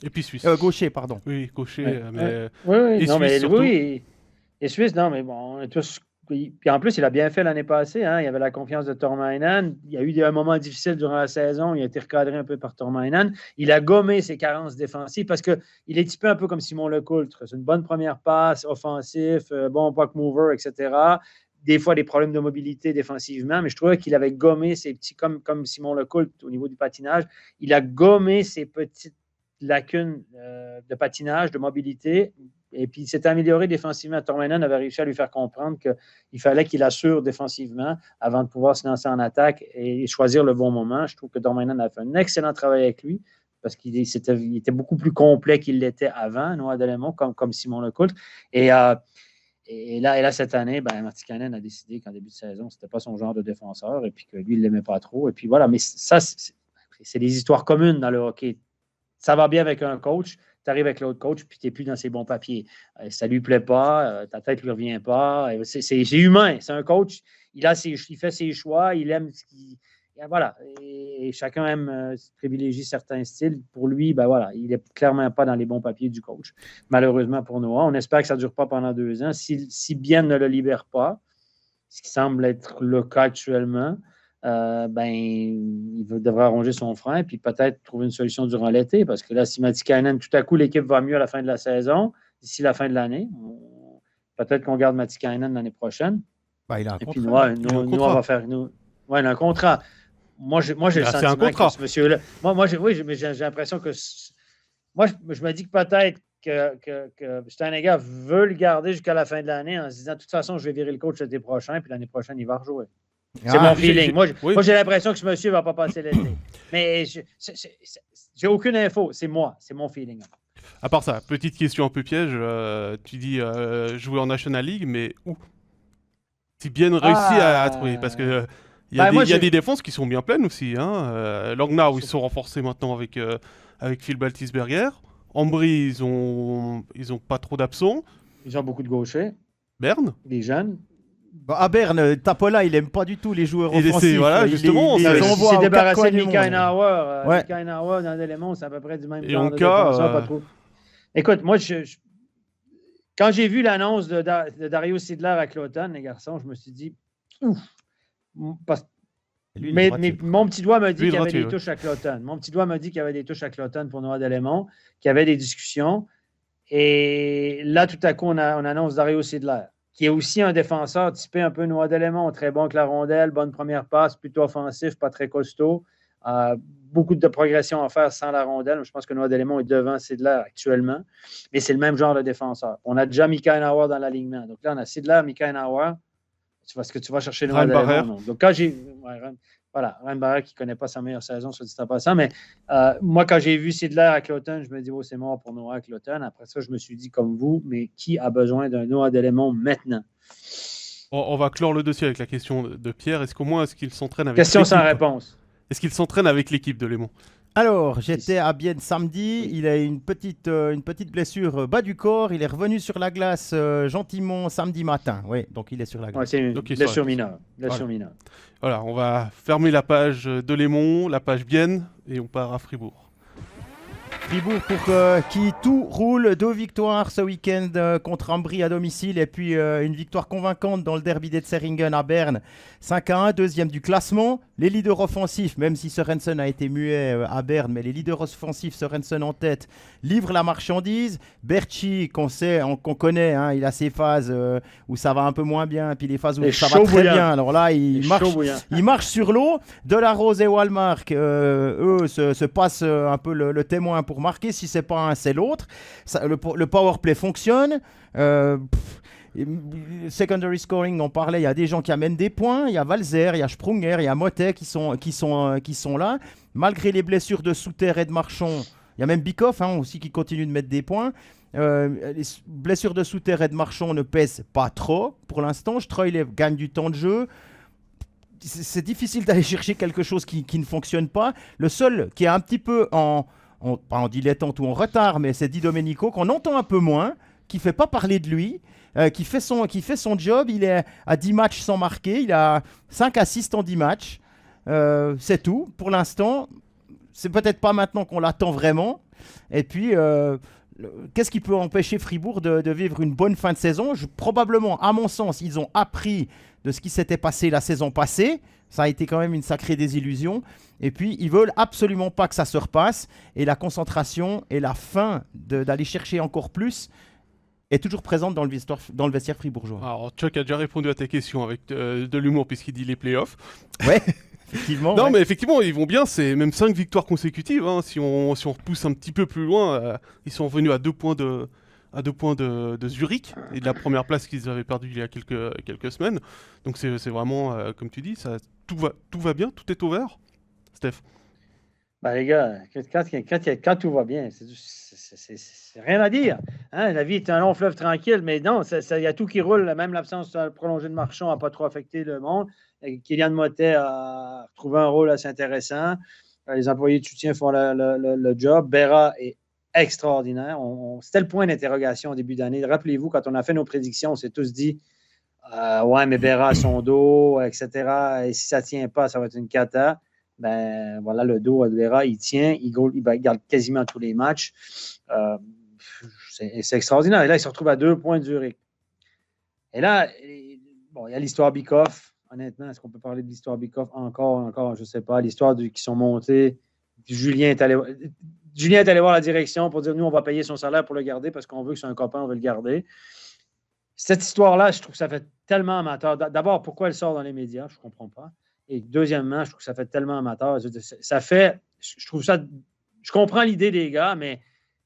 Speaker 1: Et puis Suisse.
Speaker 2: Gaucher, pardon.
Speaker 1: Oui, gaucher. Mais...
Speaker 3: Oui,
Speaker 1: et
Speaker 3: non,
Speaker 1: Suisse,
Speaker 3: mais et Suisse, non, mais bon, puis en plus, il a bien fait l'année passée. Hein, il avait la confiance de Tormainen. Il y a eu un moment difficile durant la saison. Il a été recadré un peu par Tormainen. Il a gommé ses carences défensives parce qu'il est typé un peu comme Simon Lecoultre. C'est une bonne première passe, offensif, bon puck mover, etc. Des fois, des problèmes de mobilité défensivement, mais je trouvais qu'il avait gommé ses petits, comme Simon Lecoultre au niveau du patinage, il a gommé ses petites lacunes de patinage, de mobilité, et puis il s'est amélioré défensivement. Tormainen avait réussi à lui faire comprendre qu'il fallait qu'il assure défensivement avant de pouvoir se lancer en attaque et choisir le bon moment. Je trouve que Tormainen a fait un excellent travail avec lui. parce qu'il était beaucoup plus complet qu'il l'était avant, Noah Delémont, comme Simon Lecoultre. Et là, cette année, Martikainen a décidé qu'en début de saison, c'était pas son genre de défenseur et puis que lui, il l'aimait pas trop. Et puis voilà, mais ça, c'est des histoires communes dans le hockey. Ça va bien avec un coach, tu arrives avec l'autre coach, puis tu n'es plus dans ses bons papiers. Ça ne lui plaît pas, ta tête ne lui revient pas. C'est humain, c'est un coach. Il fait ses choix, il aime ce qu'il. Voilà. Et chacun aime privilégier certains styles. Pour lui, il n'est clairement pas dans les bons papiers du coach. Malheureusement pour Noah. On espère que ça ne dure pas pendant 2 ans. Si Bien ne le libère pas, ce qui semble être le cas actuellement, il devra arranger son frein et puis peut-être trouver une solution durant l'été. Parce que là, si Matikainen, tout à coup, l'équipe va mieux à la fin de la saison, d'ici la fin de l'année, peut-être qu'on garde Matikainen l'année prochaine.
Speaker 2: Il a un
Speaker 3: et
Speaker 2: contrat.
Speaker 3: Puis Noah va faire. Il a un contrat. Moi, j'ai le sentiment que ce monsieur-là. J'ai l'impression que. Moi, je me dis que peut-être que Steineger veut le garder jusqu'à la fin de l'année en se disant de toute façon, je vais virer le coach l'été prochain, puis l'année prochaine, il va rejouer. C'est mon feeling. Moi, j'ai l'impression que ce monsieur ne va pas passer l'été. Mais j'ai aucune info. C'est mon feeling.
Speaker 1: À part ça, petite question un peu piège. Tu dis jouer en National League, mais où? Si bien réussi à trouver, parce que il y a des défenses qui sont bien pleines aussi. Langnau, ils sont renforcés maintenant avec Phil Baltisberger. Ambry, ils ont pas trop d'absents.
Speaker 3: Ils ont beaucoup de gauchers.
Speaker 1: Berne.
Speaker 3: Des jeunes.
Speaker 2: À Berne, Tapola, il aime pas du tout les joueurs offensifs.
Speaker 1: Voilà, justement.
Speaker 3: Il s'est débarrassé de Mika
Speaker 2: Nauer.
Speaker 3: Mika Nauer dans l'élément, c'est à peu près du même genre de
Speaker 1: défenseur.
Speaker 3: Pas trop. Écoute, moi, quand j'ai vu l'annonce de Dario Siedler à Cloton, les garçons, je me suis dit, ouf. Mais mon petit doigt me dit qu'il y avait des touches à Cloton. Mon petit doigt me dit qu'il y avait des touches à Cloton pour Noah Delémont, qu'il y avait des discussions. Et là, tout à coup, on annonce Dario Siedler, qui est aussi un défenseur typé un peu Noah Delémont, très bon avec la rondelle, bonne première passe, plutôt offensif, pas très costaud. Beaucoup de progression à faire sans la rondelle. Je pense que Noah Delémont est devant Siedler actuellement, mais c'est le même genre de défenseur. On a déjà Mika Nauer dans l'alignement. Donc là, on a Siedler, Mika Nauer. Est-ce que tu vas chercher Noah Delémont? Donc quand j'ai... Ryan Barrère qui ne connaît pas sa meilleure saison, soit dit en passant, mais moi, quand j'ai vu Siedler à Cloton, je me dis, c'est mort pour Noah à Cloton. Après ça, je me suis dit, comme vous, mais qui a besoin d'un Noah Delémont maintenant?
Speaker 1: On va clore le dossier avec la question de Pierre. Est-ce qu'il s'entraîne avec
Speaker 3: Question sans réponse.
Speaker 1: Est-ce qu'il s'entraîne avec l'équipe de Lémont?
Speaker 2: Alors, j'étais à Bienne samedi, il a une petite blessure bas du corps, il est revenu sur la glace gentiment samedi matin. Oui, donc il est sur la glace.
Speaker 3: C'est une blessure mineure.
Speaker 1: Voilà, on va fermer la page de Lémont, la page Bienne, et on part à Fribourg.
Speaker 2: Fribourg pour qui tout roule, 2 victoires ce week-end contre Ambry à domicile et puis une victoire convaincante dans le derby d'Etzeringen à Berne, 5-1, deuxième du classement. Les leaders offensifs, même si Sørensen a été muet à Berne, mais les leaders offensifs, Sørensen en tête, livrent la marchandise. Berchi, qu'on connaît, il a ses phases où ça va un peu moins bien, puis les phases où ça va très bien. Alors là, il marche sur l'eau. Delarose et Wallmark, eux, se passent un peu le témoin pour marquer. Si c'est pas un, c'est l'autre. Le power play fonctionne. Secondary scoring, on parlait, il y a des gens qui amènent des points, il y a Valzer, il y a Sprunger, il y a Motet qui sont là. Malgré les blessures de Souter et de Marchand, il y a même Bikoff aussi qui continue de mettre des points. Les blessures de Souter et de Marchand ne pèsent pas trop pour l'instant. Streulev gagne du temps de jeu. C'est difficile d'aller chercher quelque chose qui ne fonctionne pas. Le seul qui est un petit peu pas en dilettante ou en retard, mais c'est Di Domenico qu'on entend un peu moins, qui ne fait pas parler de lui. Qui fait son job, il est à 10 matchs sans marquer, il a 5 assists en 10 matchs, c'est tout. Pour l'instant, c'est peut-être pas maintenant qu'on l'attend vraiment. Et puis, qu'est-ce qui peut empêcher Fribourg de vivre une bonne fin de saison? Probablement, à mon sens, ils ont appris de ce qui s'était passé la saison passée. Ça a été quand même une sacrée désillusion. Et puis, ils veulent absolument pas que ça se repasse. Et la concentration et la faim d'aller chercher encore plus est toujours présente dans le vestiaire fribourgeois.
Speaker 1: Alors, Chuck a déjà répondu à ta question avec de l'humour puisqu'il dit les playoffs.
Speaker 2: Ouais, effectivement.
Speaker 1: Non, mais effectivement, ils vont bien. C'est même 5 victoires consécutives. Si on repousse un petit peu plus loin, ils sont revenus à 2 points de Zurich et de la première place qu'ils avaient perdue il y a quelques semaines. Donc c'est vraiment, comme tu dis, tout va bien, tout est ouvert. Steph?
Speaker 3: Ben, les gars, quand tout va bien, c'est rien à dire. Hein? La vie est un long fleuve tranquille, mais non, il y a tout qui roule. Même l'absence prolongée de Marchand n'a pas trop affecté le monde. Kylian Mottet a trouvé un rôle assez intéressant. Les employés de soutien font le job. Berra est extraordinaire. C'était le point d'interrogation au début d'année. Rappelez-vous, quand on a fait nos prédictions, on s'est tous dit ouais, mais Berra a son dos, etc. Et si ça ne tient pas, ça va être une cata. Ben voilà, le dos de Berra, il tient, il garde quasiment tous les matchs. C'est extraordinaire. Et là, il se retrouve à 2 points de Zurich. Et là, bon, il y a l'histoire Bikoff. Honnêtement, est-ce qu'on peut parler de l'histoire Bikoff encore, je ne sais pas. L'histoire qui sont montés. Julien est allé voir la direction pour dire nous, on va payer son salaire pour le garder parce qu'on veut que c'est un copain, on veut le garder. Cette histoire-là, je trouve que ça fait tellement amateur. D'abord, pourquoi elle sort dans les médias? Je ne comprends pas. Et deuxièmement, je trouve que ça fait tellement amateur. Ça fait, je trouve ça, je comprends l'idée des gars, mais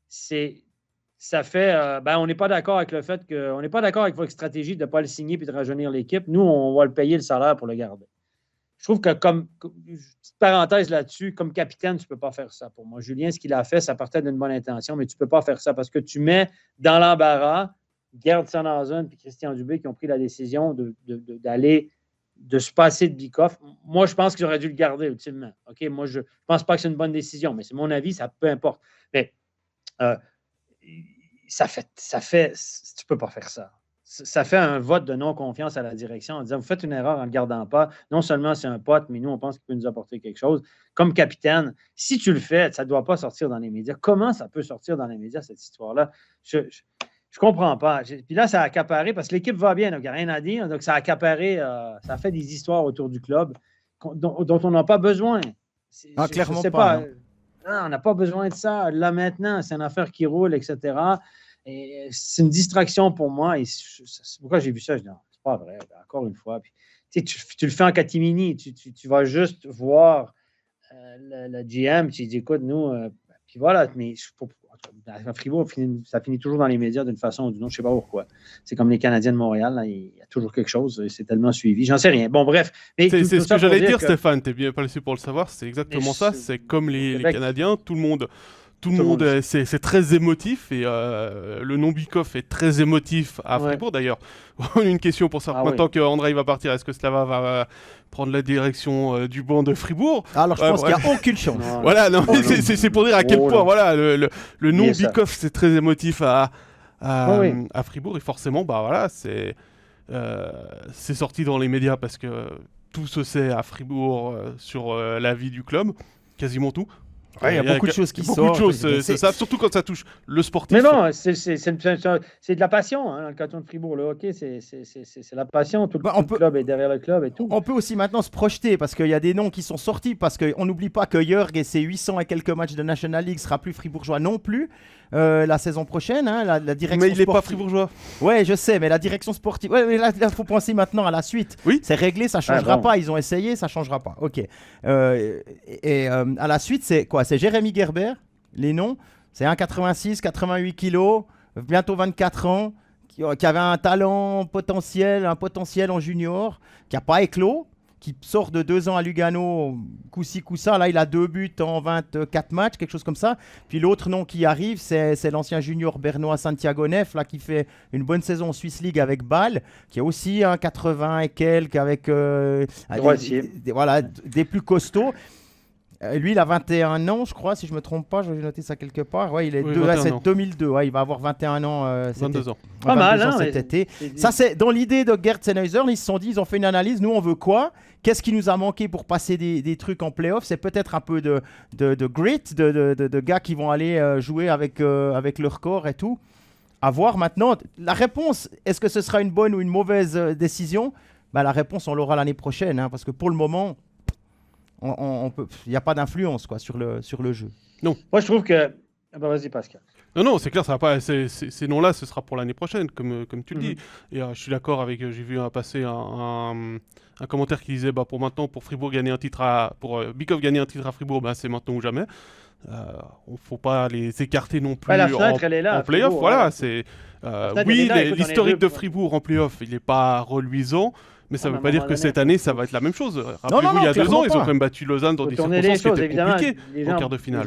Speaker 3: ça fait, on n'est pas d'accord avec le fait qu'on n'est pas d'accord avec votre stratégie de ne pas le signer et de rajeunir l'équipe. Nous, on va le payer le salaire pour le garder. Je trouve que comme petite parenthèse là-dessus, comme capitaine, tu ne peux pas faire ça pour moi. Julien, ce qu'il a fait, ça partait d'une bonne intention, mais tu ne peux pas faire ça parce que tu mets dans l'embarras Gerd Sanderson et Christian Dubé qui ont pris la décision de se passer de Bikoff. Moi, je pense qu'ils auraient dû le garder ultimement. OK? Moi, je ne pense pas que c'est une bonne décision, mais c'est mon avis, ça peu importe. Mais ça fait tu ne peux pas faire ça. Ça fait un vote de non-confiance à la direction en disant, vous faites une erreur en ne le gardant pas. Non seulement c'est un pote, mais nous, on pense qu'il peut nous apporter quelque chose. Comme capitaine, si tu le fais, ça ne doit pas sortir dans les médias. Comment ça peut sortir dans les médias, cette histoire-là? Je ne comprends pas. Puis là, ça a accaparé, parce que l'équipe va bien, donc il n'y a rien à dire. Donc, ça a accaparé, ça a fait des histoires autour du club dont on n'a pas besoin.
Speaker 2: Clairement pas.
Speaker 3: Non, on n'a pas besoin de ça. Là, maintenant, c'est une affaire qui roule, etc. Et c'est une distraction pour moi. Et pourquoi j'ai vu ça? Je dis, non, c'est pas vrai. Encore une fois. Puis, tu le fais en catimini. Tu vas juste voir le GM. Tu dis, écoute, nous, puis voilà. Mais à Fribourg, ça finit toujours dans les médias d'une façon ou d'une autre. Je ne sais pas pourquoi. C'est comme les Canadiens de Montréal. Là, il y a toujours quelque chose. C'est tellement suivi. J'en sais rien. Bon, bref.
Speaker 1: C'est ce que j'allais dire, Stéphane. Tu n'es bien pas laissé pour le savoir. C'est exactement ça. C'est comme les Canadiens. Tout le monde, c'est très émotif. Et le nom Bikoff est très émotif à Fribourg, d'ailleurs. Une question pour ça. Maintenant qu'André va partir, est-ce que Slava va prendre la direction du banc de Fribourg?
Speaker 2: Alors, je pense qu'il n'y a aucune chance.
Speaker 1: Voilà, non, c'est pour dire à quel point voilà, le nom Bikoff, c'est très émotif à Fribourg. Et forcément, voilà, c'est sorti dans les médias parce que tout se sait à Fribourg sur la vie du club, quasiment tout.
Speaker 2: Il y a beaucoup de choses qui sortent.
Speaker 1: Beaucoup de choses, ça, surtout quand ça touche le sportif.
Speaker 3: Mais non, c'est de la passion, hein, dans le canton de Fribourg. Le hockey, c'est la passion. Tout le club est derrière le club et tout.
Speaker 2: On peut aussi maintenant se projeter parce qu'il y a des noms qui sont sortis. Parce qu'on n'oublie pas que Jörg et ses 800 et quelques matchs de National League ne sera plus fribourgeois non plus la saison prochaine. Hein, la direction
Speaker 1: mais il n'est pas fribourgeois.
Speaker 2: Ouais, je sais, mais la direction sportive. Ouais, mais là, il faut penser maintenant à la suite.
Speaker 1: Oui.
Speaker 2: C'est réglé, ça ne changera pas. Ils ont essayé, ça ne changera pas. OK. À la suite, c'est quoi? C'est Jérémy Gerber, les noms. C'est 1,86, 88 kilos, bientôt 24 ans, qui avait un talent potentiel, un potentiel en junior, qui n'a pas éclos, qui sort de 2 ans à Lugano, coup-ci, coup-ça. Là, il a 2 buts en 24 matchs, quelque chose comme ça. Puis l'autre nom qui arrive, c'est l'ancien junior bernois Santiago Neff, là, qui fait une bonne saison en Swiss League avec Bâle, qui a aussi un 80 et quelques avec des plus costauds. Lui, il a 21 ans, je crois, si je ne me trompe pas. Je vais noter ça quelque part. Ouais, il est c'est 2002. Ouais, il va avoir 21 ans.
Speaker 1: 22 ans.
Speaker 3: Pas mal, hein,
Speaker 2: cet été. Ça, c'est dans l'idée de Gerd Sennheiser. Ils se sont dit, ils ont fait une analyse. Nous, on veut quoi? Qu'est-ce qui nous a manqué pour passer des trucs en play-off? C'est peut-être un peu de grit, de gars qui vont aller jouer avec leur corps et tout. À voir maintenant. La réponse, est-ce que ce sera une bonne ou une mauvaise décision? La réponse, on l'aura l'année prochaine. Hein, parce que pour le moment... il n'y a pas d'influence sur le jeu.
Speaker 1: Non.
Speaker 3: Moi, je trouve que... vas-y, Pascal.
Speaker 1: Non, c'est clair, ça va pas. Ces noms-là, ce sera pour l'année prochaine, comme tu le dis. Et je suis d'accord avec... J'ai vu passer un commentaire qui disait pour maintenant, pour Fribourg gagner un titre pour Bikoff gagner un titre à Fribourg, c'est maintenant ou jamais. Il ne faut pas les écarter non plus
Speaker 3: la fenêtre, elle est là,
Speaker 1: en play-off. Voilà,
Speaker 3: c'est...
Speaker 1: oui, l'historique de Fribourg en play-off, il n'est pas reluisant. Mais ça
Speaker 3: Ouais,
Speaker 1: veut
Speaker 3: mais
Speaker 1: pas
Speaker 3: à un
Speaker 1: dire
Speaker 3: moment
Speaker 1: que
Speaker 3: donné,
Speaker 1: cette année, ça va être la même chose. Rappelez-vous,
Speaker 2: non,
Speaker 1: il y a 2
Speaker 2: clairement
Speaker 1: ans, ils ont
Speaker 2: pas.
Speaker 1: quand même battu Lausanne dans
Speaker 3: faut
Speaker 1: des
Speaker 3: tourner les
Speaker 1: circonstances qui
Speaker 3: choses,
Speaker 1: étaient
Speaker 3: évidemment.
Speaker 1: compliquées en quart de finale.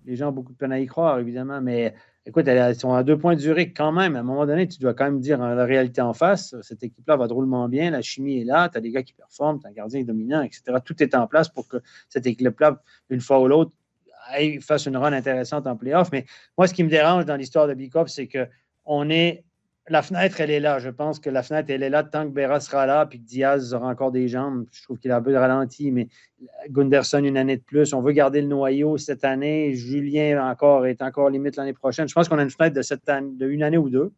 Speaker 3: Les gens ont beaucoup de peine à y croire, évidemment, mais écoute, ils sont à 2 points de Zurich quand même. À un moment donné, tu dois quand même dire la réalité en face. Cette équipe-là va drôlement bien, la chimie est là, tu as des gars qui performent, tu as un gardien dominant, etc. Tout est en place pour que cette équipe-là, une fois ou l'autre, fasse une run intéressante en playoff. Mais moi, ce qui me dérange dans l'histoire de Bikov, c'est que la fenêtre, elle est là. Je pense que la fenêtre, elle est là tant que Berra sera là, puis que Diaz aura encore des jambes. Je trouve qu'il a un peu de ralenti, mais Gunderson, une année de plus. On veut garder le noyau cette année. Julien est encore limite l'année prochaine. Je pense qu'on a une fenêtre de une année ou deux.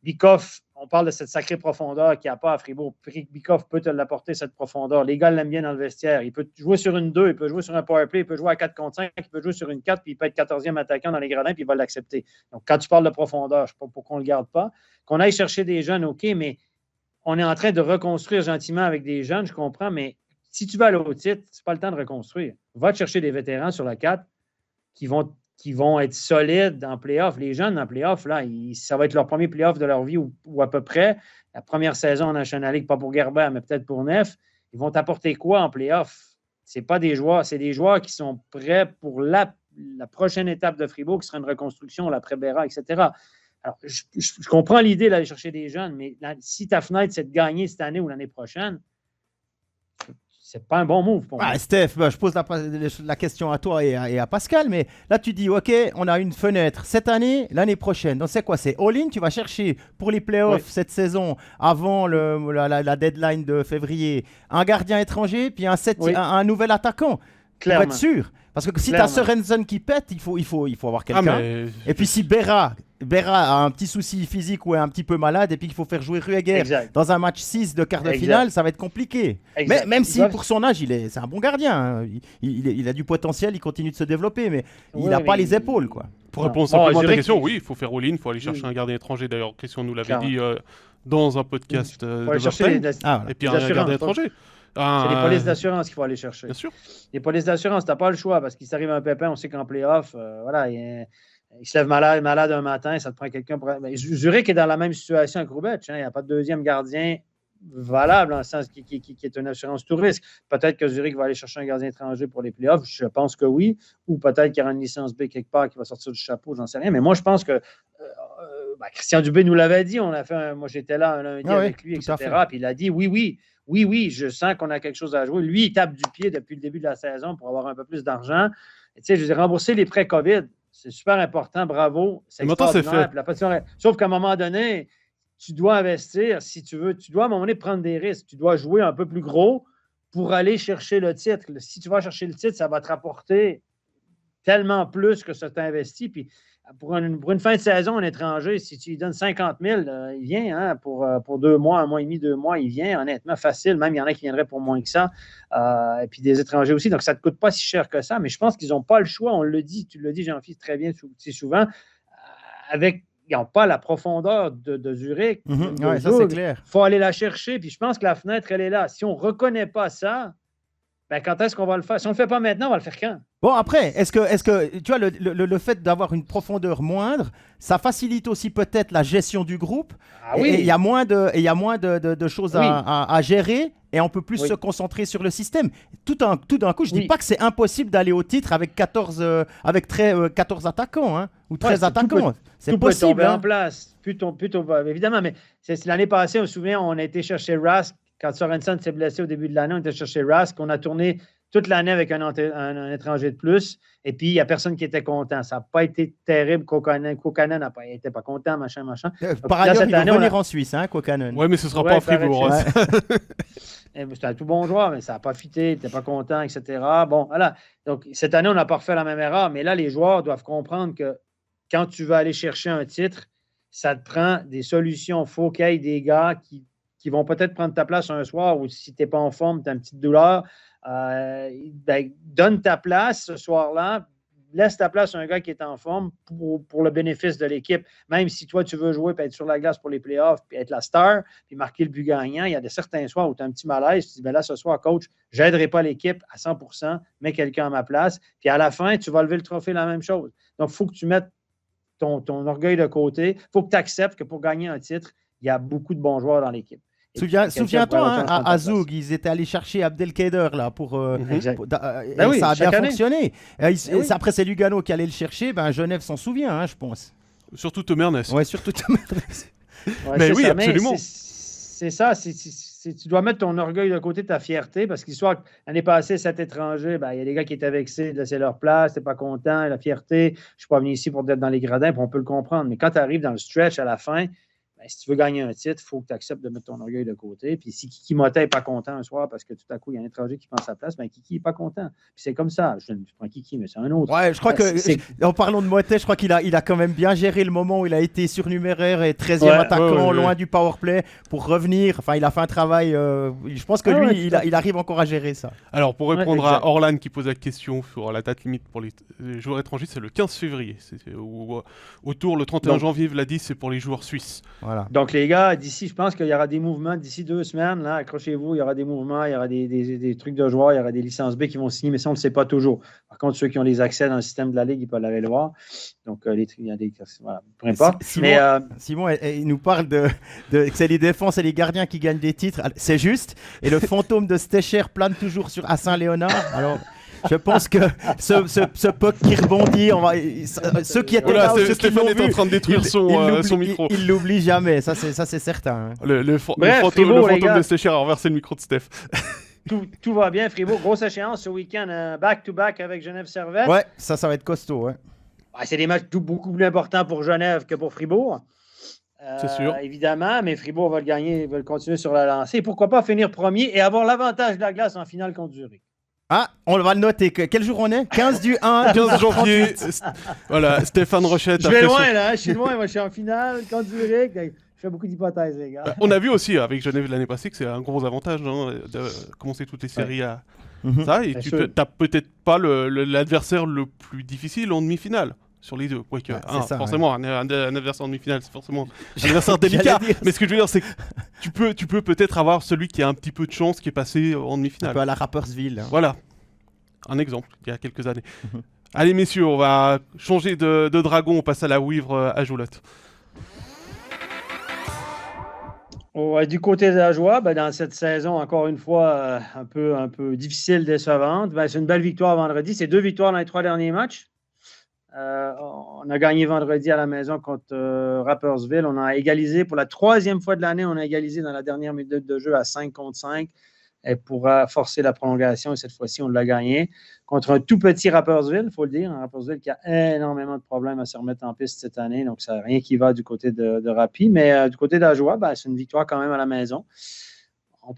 Speaker 3: Bikov, on parle de cette sacrée profondeur qu'il n'y a pas à Fribourg. Bikov peut te l'apporter, cette profondeur. Les gars l'aiment bien dans le vestiaire. Il peut jouer sur une 2, il peut jouer sur un powerplay, il peut jouer à 4 contre 5, il peut jouer sur une 4, puis il peut être 14e attaquant dans les gradins, puis il va l'accepter. Donc, quand tu parles de profondeur, je ne sais pas pourquoi on ne le garde pas. Qu'on aille chercher des jeunes, OK, mais on est en train de reconstruire gentiment avec des jeunes, je comprends, mais si tu vas aller au titre, ce n'est pas le temps de reconstruire. Va te chercher des vétérans sur la 4 qui vont être solides en play-off. Les jeunes en play-off, là, ça va être leur premier play-off de leur vie ou à peu près. La première saison en National League, pas pour Gerber, mais peut-être pour Neff. Ils vont t'apporter quoi en play-off? C'est pas des joueurs, c'est des joueurs qui sont prêts pour la prochaine étape de Fribourg, qui sera une reconstruction, l'après-Berra, etc. Alors, je comprends l'idée d'aller chercher des jeunes, mais si ta fenêtre, c'est de gagner cette année ou l'année prochaine, c'est pas un bon move pour moi.
Speaker 2: Steph, je pose la question à toi et à Pascal, mais là tu dis, ok, on a une fenêtre cette année, l'année prochaine. Donc c'est quoi? C'est all-in? Tu vas chercher pour les playoffs cette saison, avant la deadline de février, un gardien étranger, puis un nouvel attaquant.
Speaker 3: Clairement.
Speaker 2: Pour être sûr. Parce que si tu as Sorensen qui pète, il faut avoir quelqu'un. Et puis si Berra a un petit souci physique ou est un petit peu malade et puis qu'il faut faire jouer Rueger dans un match 6 de quart de finale, ça va être compliqué. Mais, même si pour son âge, c'est un bon gardien. Hein. Il a du potentiel, il continue de se développer, mais il n'a pas les épaules, quoi.
Speaker 1: Pour répondre simplement à ta question, oui, il faut faire all-in, il faut aller chercher un gardien étranger. D'ailleurs, Christian nous l'avait dit dans un podcast de chercher et puis un gardien étranger.
Speaker 3: C'est les polices d'assurance qu'il faut aller chercher.
Speaker 1: Bien sûr.
Speaker 3: Les polices d'assurance, tu n'as pas le choix parce qu'il s'arrive un pépin, on sait qu'en play-off, il se lève malade un matin, ça te prend quelqu'un pour. Zurich est dans la même situation que Roubaix. Il n'y a pas de deuxième gardien valable en sens qui est une assurance tout risque. Peut-être que Zurich va aller chercher un gardien étranger pour les playoffs. Je pense que oui. Ou peut-être qu'il y aura une licence B quelque part qui va sortir du chapeau, j'en sais rien. Mais moi, je pense que Christian Dubé nous l'avait dit. Moi, j'étais là un lundi avec lui, etc. Puis il a dit oui, je sens qu'on a quelque chose à jouer. Lui, il tape du pied depuis le début de la saison pour avoir un peu plus d'argent. Tu sais, je veux dire, rembourser les prêts COVID, c'est super important, bravo. C'est
Speaker 1: extraordinaire.
Speaker 3: Sauf qu'à un moment donné, tu dois investir si tu veux. Tu dois à un moment donné prendre des risques. Tu dois jouer un peu plus gros pour aller chercher le titre. Si tu vas chercher le titre, ça va te rapporter tellement plus que ça t'investit. Puis pour une fin de saison, un étranger, si tu lui donnes 50 000, il vient pour 2 mois, 1 mois et demi, 2 mois, il vient honnêtement facile. Même il y en a qui viendraient pour moins que ça. Et puis des étrangers aussi. Donc ça ne te coûte pas si cher que ça. Mais je pense qu'ils n'ont pas le choix. On le dit, tu le dis, Jean-Philippe, très bien souvent. Ils n'ont pas la profondeur de Zurich.
Speaker 2: Ça, c'est clair.
Speaker 3: Il faut aller la chercher. Puis je pense que la fenêtre, elle est là. Si on ne reconnaît pas ça, quand est-ce qu'on va le faire? Si on ne le fait pas maintenant, on va le faire quand?
Speaker 2: Bon, après, est-ce que tu vois, le fait d'avoir une profondeur moindre, ça facilite aussi peut-être la gestion du groupe. Et il y a moins de choses à gérer et on peut plus se concentrer sur le système. Tout d'un coup, je ne dis pas que c'est impossible d'aller au titre avec 14 attaquants ou 13 attaquants. C'est possible.
Speaker 3: Tout peut tomber en place. Évidemment, mais l'année passée, on se souvient, on a été chercher Rask. Quand Sorensen s'est blessé au début de l'année, on était chercher Rask. On a tourné toute l'année avec un étranger de plus. Et puis, il n'y a personne qui était content. Ça n'a pas été terrible. Kokkanen n'était pas content, machin.
Speaker 2: Par ailleurs, il va venir en Suisse, Kokkanen.
Speaker 1: Oui, mais ce ne sera pas en Fribourg.
Speaker 3: C'était un tout bon joueur, mais ça n'a pas fité. Il n'était pas content, etc. Bon, voilà. Donc, cette année, on n'a pas refait la même erreur. Mais là, les joueurs doivent comprendre que quand tu veux aller chercher un titre, ça te prend des solutions. Il faut qu'il y ait des gars qui vont peut-être prendre ta place un soir ou si tu n'es pas en forme, tu as une petite douleur, donne ta place ce soir-là, laisse ta place à un gars qui est en forme pour le bénéfice de l'équipe. Même si toi, tu veux jouer et être sur la glace pour les playoffs, puis être la star, puis marquer le but gagnant, il y a certains soirs où tu as un petit malaise, tu dis, là, ce soir, coach, je n'aiderai pas l'équipe à 100%, mets quelqu'un à ma place, puis à la fin, tu vas lever le trophée la même chose. Donc, il faut que tu mettes ton orgueil de côté, il faut que tu acceptes que pour gagner un titre, il y a beaucoup de bons joueurs dans l'équipe.
Speaker 2: Souviens-toi, hein, à Zoug, ils étaient allés chercher Abdelkader là pour.
Speaker 3: Oui,
Speaker 2: ça a bien
Speaker 3: année.
Speaker 2: fonctionné. Après, c'est Lugano qui allait le chercher. Genève s'en souvient, hein, je pense.
Speaker 1: Surtout Temernes.
Speaker 2: Ouais, surtout Temernes.
Speaker 1: Mais oui, absolument.
Speaker 3: C'est ça. Tu dois mettre ton orgueil de côté, ta fierté, parce qu'histoire l'année passée, cet étranger, il y a des gars qui étaient vexés de laisser leur place, t'es pas content, la fierté. Je suis pas venu ici pour être dans les gradins, puis on peut le comprendre. Mais quand tu arrives dans le stretch à la fin, si tu veux gagner un titre, il faut que tu acceptes de mettre ton orgueil de côté. Puis si Kiki Motet n'est pas content un soir parce que tout à coup, il y a un étranger qui prend sa place, Kiki n'est pas content. Puis c'est comme ça. Je prends Kiki, mais c'est un autre.
Speaker 2: Ouais, je crois en parlant de Motet, je crois qu'il a quand même bien géré le moment où il a été surnuméraire et 13e attaquant, loin du powerplay, pour revenir. Enfin, il a fait un travail. Je pense que lui, il arrive encore à gérer ça.
Speaker 1: Alors, pour répondre à Orlan qui pose la question sur la date limite pour les joueurs étrangers, c'est le 15 février. Autour, le 31 janvier, Vladis, c'est pour les joueurs suisses.
Speaker 2: Voilà.
Speaker 3: Donc, les gars, d'ici, je pense qu'il y aura des mouvements d'ici 2 semaines. Là, accrochez-vous, il y aura des mouvements, il y aura des trucs de joueurs, il y aura des licences B qui vont signer, mais ça, on ne le sait pas toujours. Par contre, ceux qui ont les accès dans le système de la Ligue, ils peuvent aller le voir. Donc, il y a des. Voilà, peu importe.
Speaker 2: Simon, il nous parle que c'est les défenses et les gardiens qui gagnent des titres. C'est juste. Et le fantôme de Stecher plane toujours à Saint-Léonard. Alors. Je pense que ce puck qui rebondit, ceux qui étaient là, ceux qui l'ont
Speaker 1: vu, en train de détruire son micro.
Speaker 2: Il l'oublie jamais, ça c'est certain. Hein.
Speaker 1: Le fantôme de Stecher a renversé le micro de Steph.
Speaker 3: Tout va bien, Fribourg. Grosse échéance ce week-end, back-to-back avec Genève-Servette.
Speaker 2: Ouais, ça va être costaud. Ouais.
Speaker 3: C'est des matchs beaucoup plus importants pour Genève que pour Fribourg.
Speaker 1: C'est sûr.
Speaker 3: Évidemment, mais Fribourg va le gagner, va le continuer sur la lancée. Pourquoi pas finir premier et avoir l'avantage de la glace en finale contre Zurich.
Speaker 2: Ah, on va le noter. Quel jour on est ? 15 du 1,
Speaker 1: 15 janvier. Voilà, Stéphane Rochette.
Speaker 3: Je vais loin, là. Je suis loin. Moi, je suis en finale contre Zurich. Je fais beaucoup d'hypothèses, les gars.
Speaker 1: On a vu aussi avec Genève l'année passée que c'est un gros avantage de commencer toutes les séries à ça. Et tu n'as peut-être pas l'adversaire le plus difficile en demi-finale. Sur les deux. Forcément, un adversaire en demi-finale, c'est forcément un adversaire délicat. Mais ce que je veux dire, c'est que tu peux peut-être avoir celui qui a un petit peu de chance qui est passé en demi-finale.
Speaker 2: Un peu à la Rapperswil. Hein.
Speaker 1: Voilà. Un exemple, il y a quelques années. Allez, messieurs, on va changer de dragon. On passe à la Wivre à Joulotte.
Speaker 3: Du côté de la joie, dans cette saison, encore une fois, un peu difficile, décevante, c'est une belle victoire vendredi. C'est 2 victoires dans les 3 derniers matchs. On a gagné vendredi à la maison contre Rapperswil. On a égalisé pour la 3e fois de l'année. On a égalisé dans la dernière minute de jeu à 5-5 et pour forcer la prolongation. Et cette fois-ci, on l'a gagné contre un tout petit Rapperswil, il faut le dire. Un Rapperswil qui a énormément de problèmes à se remettre en piste cette année. Donc, ça n'a rien qui va du côté de Rapi. Mais du côté de la joie, c'est une victoire quand même à la maison.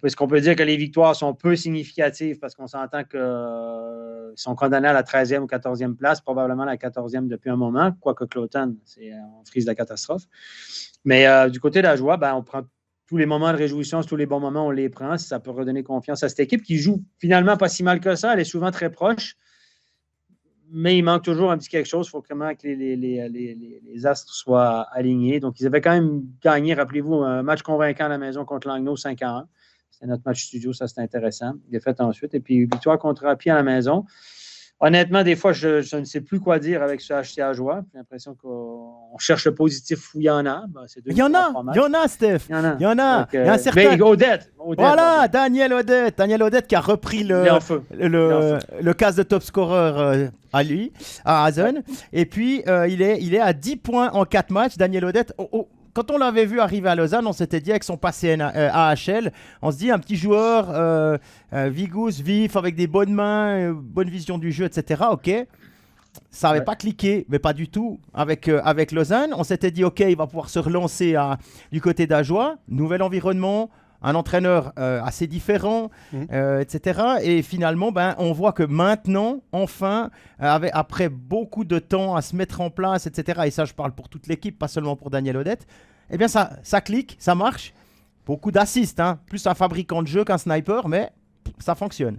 Speaker 3: Est-ce qu'on peut dire que les victoires sont peu significatives parce qu'on s'entend qu'ils sont condamnés à la 13e ou 14e place, probablement la 14e depuis un moment, quoique Cloton, on frise la catastrophe. Mais du côté de la joie, on prend tous les moments de réjouissance, tous les bons moments, on les prend. Ça peut redonner confiance à cette équipe qui joue finalement pas si mal que ça. Elle est souvent très proche, mais il manque toujours un petit quelque chose. Il faut vraiment que les astres soient alignés. Donc, ils avaient quand même gagné, rappelez-vous, un match convaincant à la maison contre Langnau 5-1. C'était notre match studio, ça c'était intéressant. Défaite ensuite. Et puis, victoire contre Rapi à la maison. Honnêtement, des fois, je ne sais plus quoi dire avec ce HCA Joie. J'ai l'impression qu'on cherche le positif où il y en a.
Speaker 2: Il y en a, Steph. Il y en a.
Speaker 3: Donc,
Speaker 2: il y a un certain...
Speaker 3: Odette.
Speaker 2: Voilà, Daniel Odette. Daniel Odette qui a repris le cas de top scorer à lui, à Hazen. Et puis, il est à 10 points en 4 matchs. Daniel Odette... Quand on l'avait vu arriver à Lausanne, on s'était dit avec son passé AHL, on se dit un petit joueur vigousse, vif, avec des bonnes mains, bonne vision du jeu, etc. Ok, ça n'avait pas cliqué, mais pas du tout avec Lausanne. On s'était dit ok, il va pouvoir se relancer du côté d'Ajoie, nouvel environnement, un entraîneur assez différent, etc. Et finalement, on voit que maintenant, enfin, après beaucoup de temps à se mettre en place, etc., et ça, je parle pour toute l'équipe, pas seulement pour Daniel Odette, eh bien, ça clique, ça marche. Beaucoup d'assists, plus un fabricant de jeu qu'un sniper, mais ça fonctionne.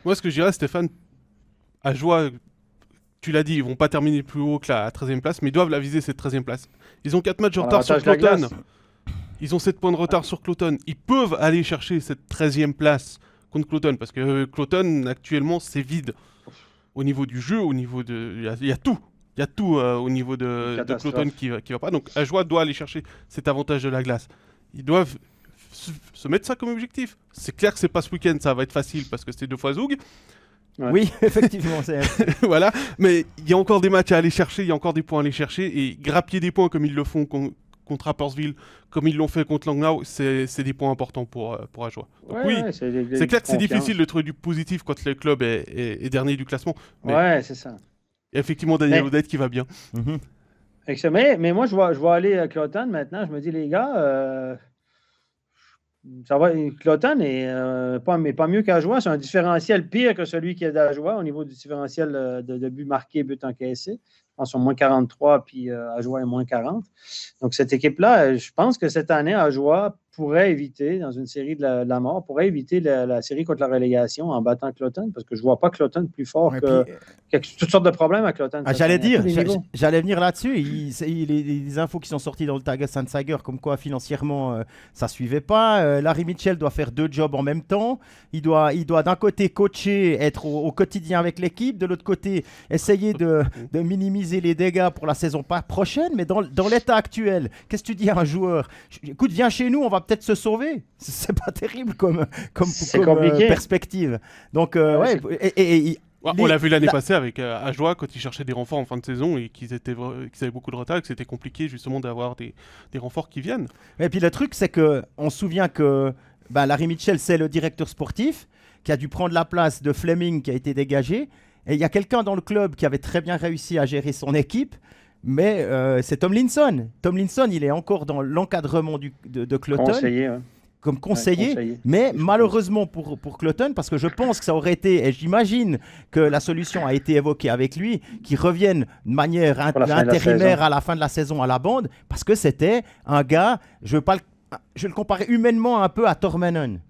Speaker 1: Moi, ce que je dirais, Stéphane, à Joie, tu l'as dit, ils vont pas terminer plus haut que la 13e place, mais ils doivent la viser, cette 13e place. Ils ont 4 matchs de retard sur Cloton. Ils ont 7 points de retard sur Cloton. Ils peuvent aller chercher cette 13e place contre Cloton, parce que Cloton, actuellement, c'est vide. Au niveau du jeu, au niveau de... Il y a tout. Il y a tout au niveau de Cloton qui va pas. Donc, Ajoie doit aller chercher cet avantage de la glace. Ils doivent se mettre ça comme objectif. C'est clair que c'est pas ce week-end, ça va être facile parce que c'est 2 fois Zoug.
Speaker 2: Ouais. Oui, effectivement.
Speaker 1: Voilà, mais il y a encore des matchs à aller chercher, il y a encore des points à aller chercher, et grappiller des points comme ils le font contre Rapperswil, comme ils l'ont fait contre Langnau, c'est des points importants pour Ajoie. Donc c'est clair que c'est difficile de trouver du positif quand le club est dernier du classement. Mais
Speaker 3: c'est ça.
Speaker 1: Effectivement, Daniel Odette qui va bien.
Speaker 3: Mais moi, je vais aller à Cloton maintenant. Je me dis, les gars, ça va. Cloton n'est pas mieux qu'Ajoie. C'est un différentiel pire que celui qu'il y a d'Ajoie au niveau du différentiel de buts marqués, buts encaissés. Je pense qu'ils sont moins 43, puis Ajoie est moins 40. Donc, cette équipe-là, je pense que cette année, Ajoie pourrait éviter, dans une série de la mort, pourrait éviter la série contre la relégation en battant Cloton, parce que je ne vois pas Cloton plus fort toutes sortes de problèmes à Cloton.
Speaker 2: J'allais venir là-dessus. Les infos qui sont sorties dans le Tages Anzeiger, comme quoi financièrement, ça ne suivait pas. Larry Mitchell doit faire 2 jobs en même temps. Il doit d'un côté coacher, être au quotidien avec l'équipe, de l'autre côté essayer de minimiser les dégâts pour la saison prochaine. Mais dans l'état actuel, qu'est-ce que tu dis à un joueur? Écoute, viens chez nous, on va peut-être se sauver. C'est pas terrible comme perspective. Donc,
Speaker 1: on l'a vu l'année passée avec Ajoie quand ils cherchaient des renforts en fin de saison et qu'ils avaient beaucoup de retard et que c'était compliqué justement d'avoir des renforts qui viennent.
Speaker 2: Et puis le truc, c'est qu'on se souvient que Larry Mitchell, c'est le directeur sportif qui a dû prendre la place de Fleming qui a été dégagé. Et il y a quelqu'un dans le club qui avait très bien réussi à gérer son équipe. Mais c'est Tomlinson. Tomlinson, il est encore dans l'encadrement de Cloton. Comme conseiller. Mais malheureusement pour Cloton, parce que je pense que ça aurait été, et j'imagine que la solution a été évoquée avec lui, qu'il revienne de manière intérimaire à la fin de la saison à la bande, parce que c'était un gars, je le comparais humainement un peu à Tormenon.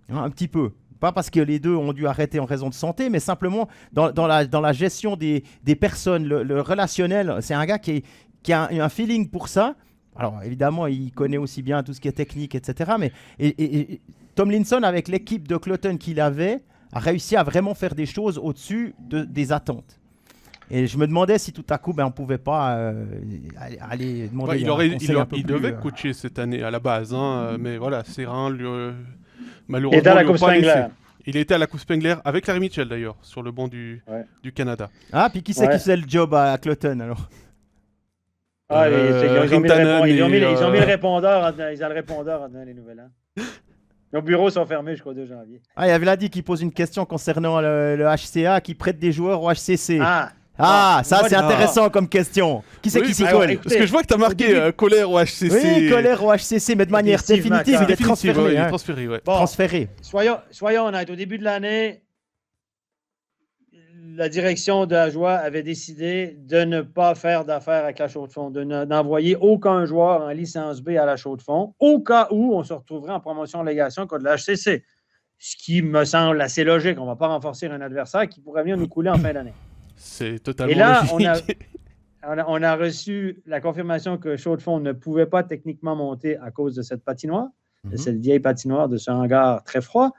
Speaker 2: Un petit peu. Pas parce que les deux ont dû arrêter en raison de santé, mais simplement dans la gestion des personnes, le relationnel. C'est un gars qui a un feeling pour ça. Alors évidemment, il connaît aussi bien tout ce qui est technique, etc. Mais et Tomlinson, avec l'équipe de Cloton qu'il avait, a réussi à vraiment faire des choses au-dessus des attentes. Et je me demandais si tout à coup, on ne pouvait pas aller demander
Speaker 1: il devait coacher cette année à la base, mais voilà, Serin malheureusement, il était à la Coupe Spengler avec Larry Mitchell d'ailleurs, sur le banc du Canada.
Speaker 2: Ah, puis qui c'est qui faisait le job à Cloton alors?
Speaker 3: Ils ont mis le répondeur, ils ont le répondeur en donnant les nouvelles. Nos bureaux sont fermés jusqu'au 2 janvier.
Speaker 2: Il y avait là dit qu'il pose une question concernant le HCA qui prête des joueurs au HCC. Ça c'est intéressant comme question. Qui c'est qui s'y colle?
Speaker 1: Parce que je vois que tu as marqué Colère au HCC.
Speaker 2: Oui, Colère au HCC, mais de manière définitive, il est transféré.
Speaker 1: Il est transféré, ouais.
Speaker 2: Transféré.
Speaker 3: Soyons honnêtes, au début de l'année, la direction de Ajoie avait décidé de ne pas faire d'affaires avec la Chaux-de-Fonds, d'envoyer aucun joueur en licence B à la Chaux-de-Fonds, au cas où on se retrouverait en promotion-légation contre le HCC. Ce qui me semble assez logique. On ne va pas renforcer un adversaire qui pourrait venir nous couler en fin d'année.
Speaker 1: C'est totalement
Speaker 3: logique. On a reçu la confirmation que Chaux-de-Fonds ne pouvait pas techniquement monter à cause de cette patinoire. De cette vieille patinoire de ce hangar très froid.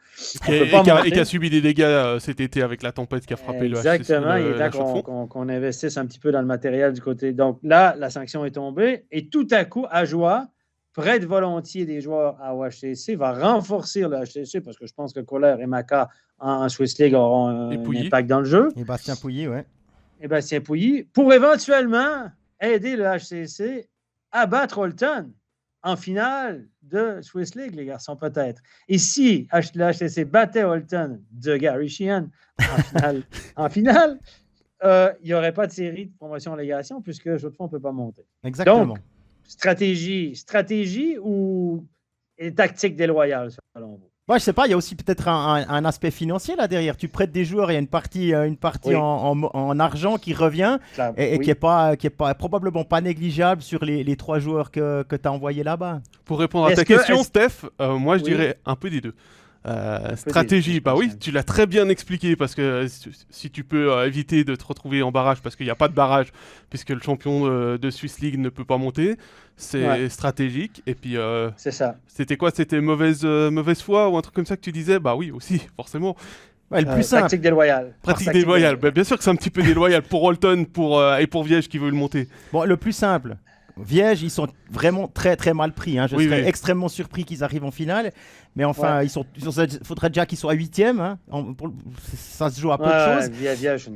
Speaker 1: Et qui a subi des dégâts cet été avec la tempête qui a frappé le HCC.
Speaker 3: Exactement, il est temps qu'on investisse un petit peu dans le matériel du côté. Donc là, la sanction est tombée et tout à coup, Ajoie prête volontiers des joueurs à HCC, va renforcer le HCC parce que je pense que Kohler et Maka en Swiss League auront un impact dans le jeu.
Speaker 2: Et Bastien Pouilly,
Speaker 3: pour éventuellement aider le HCC à battre Holton en finale de Swiss League, les garçons, peut-être. Et si le HCC battait Holton de Gary Sheehan en finale, il n'y aurait pas de série de promotion-légation puisque Chaux-de-Fonds ne peut pas monter.
Speaker 2: Exactement.
Speaker 3: Donc, stratégie ou tactique déloyale, selon vous?
Speaker 2: Moi, je sais pas, il y a aussi peut-être un aspect financier là derrière. Tu prêtes des joueurs, il y a une partie en argent qui revient et qui est probablement pas négligeable sur les 3 joueurs que tu as envoyés là-bas.
Speaker 1: Pour répondre à ta question, Steph, moi je dirais un peu des deux. Stratégie, tu l'as très bien expliqué parce que si tu peux éviter de te retrouver en barrage parce qu'il n'y a pas de barrage puisque le champion de Swiss League ne peut pas monter, c'est stratégique. Et puis
Speaker 3: c'est ça.
Speaker 1: C'était quoi? C'était mauvaise foi ou un truc comme ça que tu disais? Bah oui, aussi, forcément.
Speaker 2: Le plus simple.
Speaker 3: Pratique déloyale.
Speaker 1: Pratique déloyale. Bien sûr que c'est un petit peu déloyal pour Holton et pour Viège qui veut le monter.
Speaker 2: Bon, le plus simple. Viège, ils sont vraiment très très mal pris. Je serais extrêmement surpris qu'ils arrivent en finale. Mais enfin, il faudrait déjà qu'ils soient 8e. Ça se joue à peu de choses.
Speaker 3: Viège.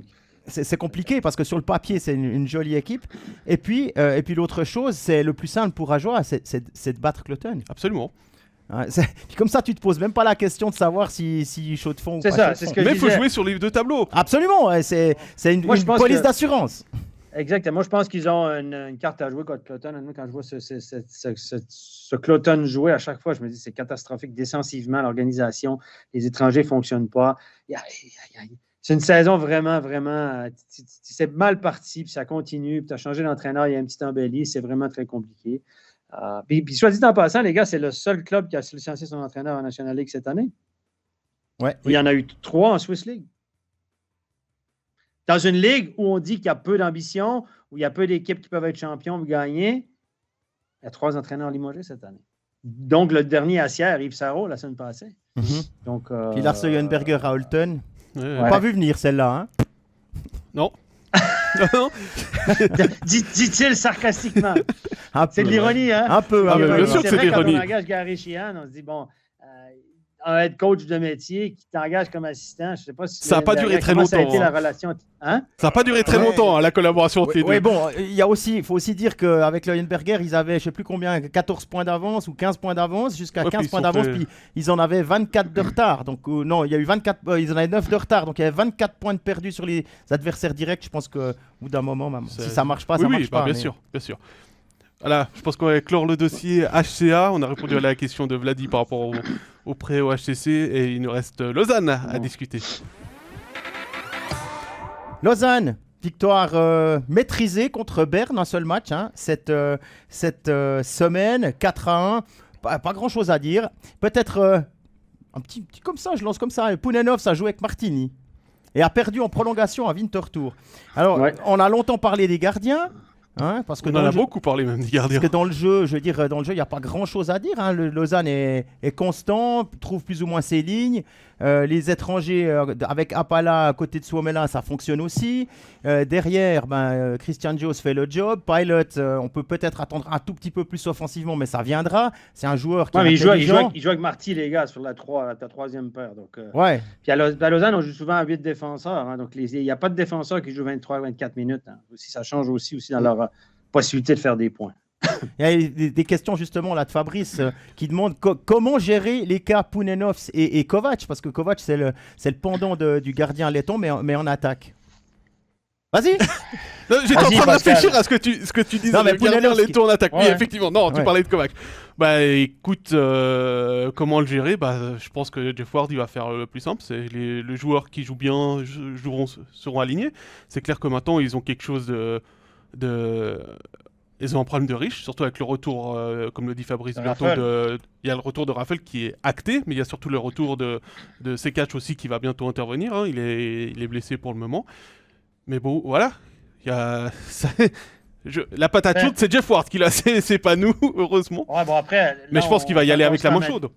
Speaker 2: C'est compliqué parce que sur le papier, c'est une jolie équipe. Et puis l'autre chose, c'est le plus simple pour Ajoie, c'est de battre Cloton.
Speaker 1: Absolument.
Speaker 2: Puis comme ça, tu te poses même pas la question de savoir si chaud de fond ou pas.
Speaker 3: C'est ça, c'est ce que je disais.
Speaker 1: Mais il faut jouer sur les deux tableaux.
Speaker 2: Absolument, c'est une police d'assurance.
Speaker 3: Exactement. Moi, je pense qu'ils ont une carte à jouer contre Cloton. Quand je vois ce Cloton jouer à chaque fois, je me dis c'est catastrophique. Défensivement, l'organisation, les étrangers ne fonctionnent pas. C'est une saison vraiment, vraiment. C'est mal parti, puis ça continue. Puis tu as changé d'entraîneur, il y a un petit embelli. C'est vraiment très compliqué. Puis soit dit en passant, les gars, c'est le seul club qui a licencié son entraîneur en National League cette année.
Speaker 2: Ouais,
Speaker 3: Il y en a eu 3 en Swiss League. Dans une ligue où on dit qu'il y a peu d'ambition, où il y a peu d'équipes qui peuvent être champions ou gagner, il y a 3 entraîneurs limogés cette année. Donc, le dernier à Sierre, Yves Sarrault, la semaine passée. Donc,
Speaker 2: puis Lars Eulenberger à Holton. Pas vu venir celle-là.
Speaker 1: Non.
Speaker 3: Dit-il sarcastiquement. C'est de l'ironie, hein?
Speaker 2: Un peu.
Speaker 1: Bien sûr que c'est de l'ironie.
Speaker 3: Quand on engage Gary Sheehan, on se dit, bon, un head coach de métier qui t'engage comme assistant, je ne sais pas si
Speaker 1: ça n'a pas duré très longtemps.
Speaker 3: Ça a été la relation.
Speaker 1: Ça n'a pas duré très longtemps, la collaboration entre les deux.
Speaker 2: Oui, bon, il faut aussi dire qu'avec Leuenberger, ils avaient, je ne sais plus combien, 14 points d'avance ou 15 points d'avance, jusqu'à 15 points d'avance, puis ils en avaient 24 de retard. Donc, non, il y a eu 24, ils en avaient 9 de retard, donc il y avait 24 points de perdus sur les adversaires directs. Je pense qu'au bout d'un moment, si ça ne marche pas, ça ne marche pas.
Speaker 1: Bien sûr. Voilà, je pense qu'on va clore le dossier HCA. On a répondu à la question de Vladi par rapport au prêt au HCC et il nous reste Lausanne à discuter.
Speaker 2: Lausanne, victoire maîtrisée contre Berne, un seul match. Cette semaine, 4-1, pas grand-chose à dire. Peut-être un petit comme ça, je lance comme ça. Pounenov, ça joue avec Martini et a perdu en prolongation à Winterthur. Alors, on a longtemps parlé des gardiens. Parce que
Speaker 1: on en a beaucoup parlé même des gardiens.
Speaker 2: Parce que dans le jeu, il n'y a pas grand-chose à dire. Le Lausanne est constant, trouve plus ou moins ses lignes. Les étrangers, avec Apala à côté de Suomela, ça fonctionne aussi. Derrière, Christian Joos fait le job. Pilot, on peut peut-être attendre un tout petit peu plus offensivement, mais ça viendra. C'est un joueur qui est intelligent.
Speaker 3: Il joue avec Marty, les gars, sur la troisième paire. Donc,
Speaker 2: ouais.
Speaker 3: Puis à Lausanne, on joue souvent à 8 défenseurs. Donc, il n'y a pas de défenseurs qui jouent 23-24 minutes. Aussi, ça change aussi dans leur possibilité de faire des points.
Speaker 2: Il y a des questions justement là de Fabrice qui demande comment gérer les cas Pounenov et Kovac, parce que Kovac c'est le pendant du gardien letton mais en attaque. Vas-y.
Speaker 1: J'étais en train de réfléchir à ce que tu disais.
Speaker 2: Non, mais
Speaker 1: Pounenov letton en attaque.
Speaker 2: Ouais.
Speaker 1: Oui, effectivement. Non, tu parlais de Kovac. Écoute, comment le gérer? Je pense que Jeff Ward il va faire le plus simple. C'est les joueurs qui jouent bien seront alignés. C'est clair que maintenant ils ont quelque chose ils ont un problème de riche, surtout avec le retour, comme le dit Fabrice, il y a le retour de Raphaël qui est acté, mais il y a surtout le retour de Sekac aussi qui va bientôt intervenir. Il est blessé pour le moment. Mais bon, voilà. La patate chaude, c'est Jeff Ward qui l'a, c'est pas nous, heureusement.
Speaker 3: Ouais, bon, après,
Speaker 1: mais je pense qu'il va y aller avec la main chaude,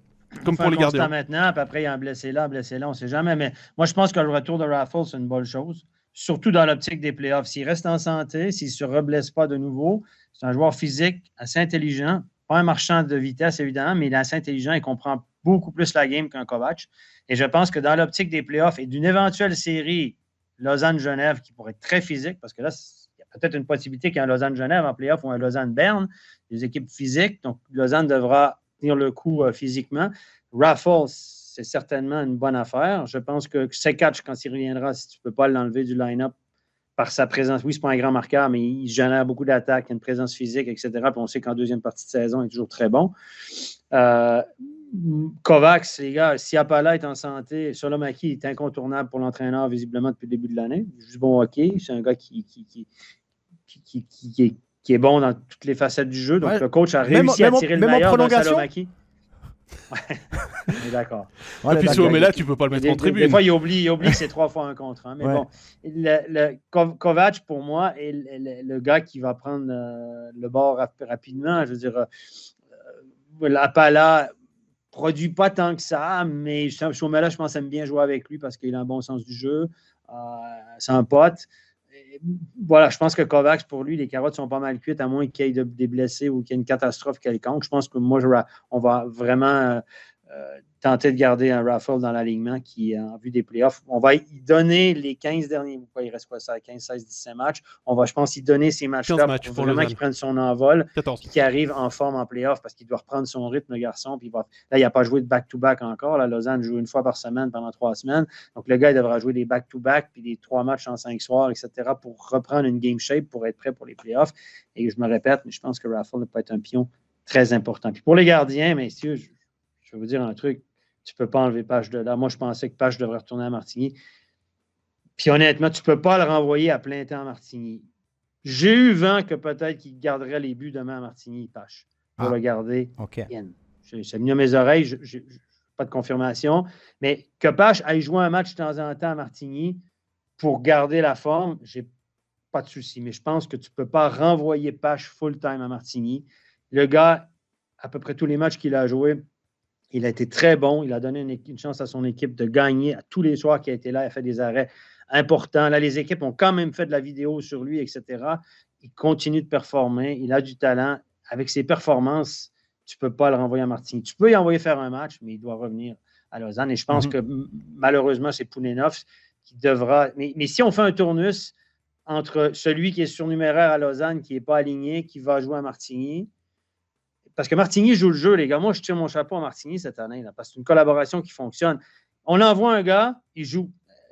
Speaker 1: comme pour les gardiens.
Speaker 3: Maintenant, puis après, il y a un blessé là, on ne sait jamais. Mais moi, je pense que le retour de Raffles, c'est une bonne chose. Surtout dans l'optique des playoffs. S'il reste en santé, s'il ne se reblesse pas de nouveau, c'est un joueur physique assez intelligent. Pas un marchand de vitesse, évidemment, mais il est assez intelligent et comprend beaucoup plus la game qu'un Kovac. Et je pense que dans l'optique des playoffs et d'une éventuelle série Lausanne-Genève qui pourrait être très physique, parce que là, il y a peut-être une possibilité qu'il y ait un Lausanne-Genève en playoff ou un Lausanne-Berne, des équipes physiques. Donc, Lausanne devra tenir le coup physiquement. Raffles, c'est certainement une bonne affaire. Je pense que Sekac, quand il reviendra, si tu ne peux pas l'enlever du line-up par sa présence, oui, ce n'est pas un grand marqueur, mais il génère beaucoup d'attaques, il a une présence physique, etc. Puis on sait qu'en deuxième partie de saison, il est toujours très bon. Kovacs, les gars, si Apala est en santé, Solomaki est incontournable pour l'entraîneur visiblement depuis le début de l'année. Il joue bon hockey, c'est un gars qui est bon dans toutes les facettes du jeu. Donc le coach a réussi à tirer le meilleur de Solomaki. Ouais, on est d'accord.
Speaker 1: Et puis Suomela, tu peux pas le mettre en tribune.
Speaker 3: Des fois, il oublie que c'est 3 fois un contre. Mais bon, Kovac, pour moi, est le gars qui va prendre le bord rapidement. Je veux dire, Apala produit pas tant que ça, mais Suomela, je pense, aime bien jouer avec lui parce qu'il a un bon sens du jeu. C'est un pote. voilà, je pense que Kovacs, pour lui, les carottes sont pas mal cuites, à moins qu'il y ait des blessés ou qu'il y ait une catastrophe quelconque. Je pense que moi, on va vraiment tenter de garder un Raffle dans l'alignement qui, en vue des playoffs, on va y donner les 15 derniers, il reste quoi ça, 15, 16, 17 matchs. On va, je pense, y donner ces matchs-là pour vraiment qu'il prenne son envol et qu'il arrive en forme en playoff parce qu'il doit reprendre son rythme, le garçon. Puis là, il n'a pas joué de back-to-back encore. Là, Lausanne joue une fois par semaine pendant 3 semaines. Donc, le gars, il devra jouer des back-to-back puis des 3 matchs en 5 soirs, etc. pour reprendre une game shape pour être prêt pour les playoffs. Et je me répète, mais je pense que Raffle peut être un pion très important. Puis pour les gardiens, messieurs, je vais vous dire un truc. Tu ne peux pas enlever Page de là. Moi, je pensais que Page devrait retourner à Martigny. Puis honnêtement, tu ne peux pas le renvoyer à plein temps à Martigny. J'ai eu vent que peut-être qu'il garderait les buts demain à Martigny, Page, pour le garder.
Speaker 2: Okay.
Speaker 3: C'est venu à mes oreilles, je pas de confirmation. Mais que Page aille jouer un match de temps en temps à Martigny pour garder la forme, j'ai pas de souci. Mais je pense que tu ne peux pas renvoyer Page full-time à Martigny. Le gars, à peu près tous les matchs qu'il a joués, il a été très bon. Il a donné une chance à son équipe de gagner à tous les soirs qu'il a été là. Il a fait des arrêts importants. Là, les équipes ont quand même fait de la vidéo sur lui, etc. Il continue de performer. Il a du talent. Avec ses performances, tu ne peux pas le renvoyer à Martigny. Tu peux y envoyer faire un match, mais il doit revenir à Lausanne. Et je pense que malheureusement, c'est Poulenov qui devra... Mais si on fait un tournus entre celui qui est surnuméraire à Lausanne, qui n'est pas aligné, qui va jouer à Martigny... Parce que Martigny joue le jeu, les gars. Moi, je tire mon chapeau à Martigny cette année, là, parce que c'est une collaboration qui fonctionne. On envoie un gars, il joue.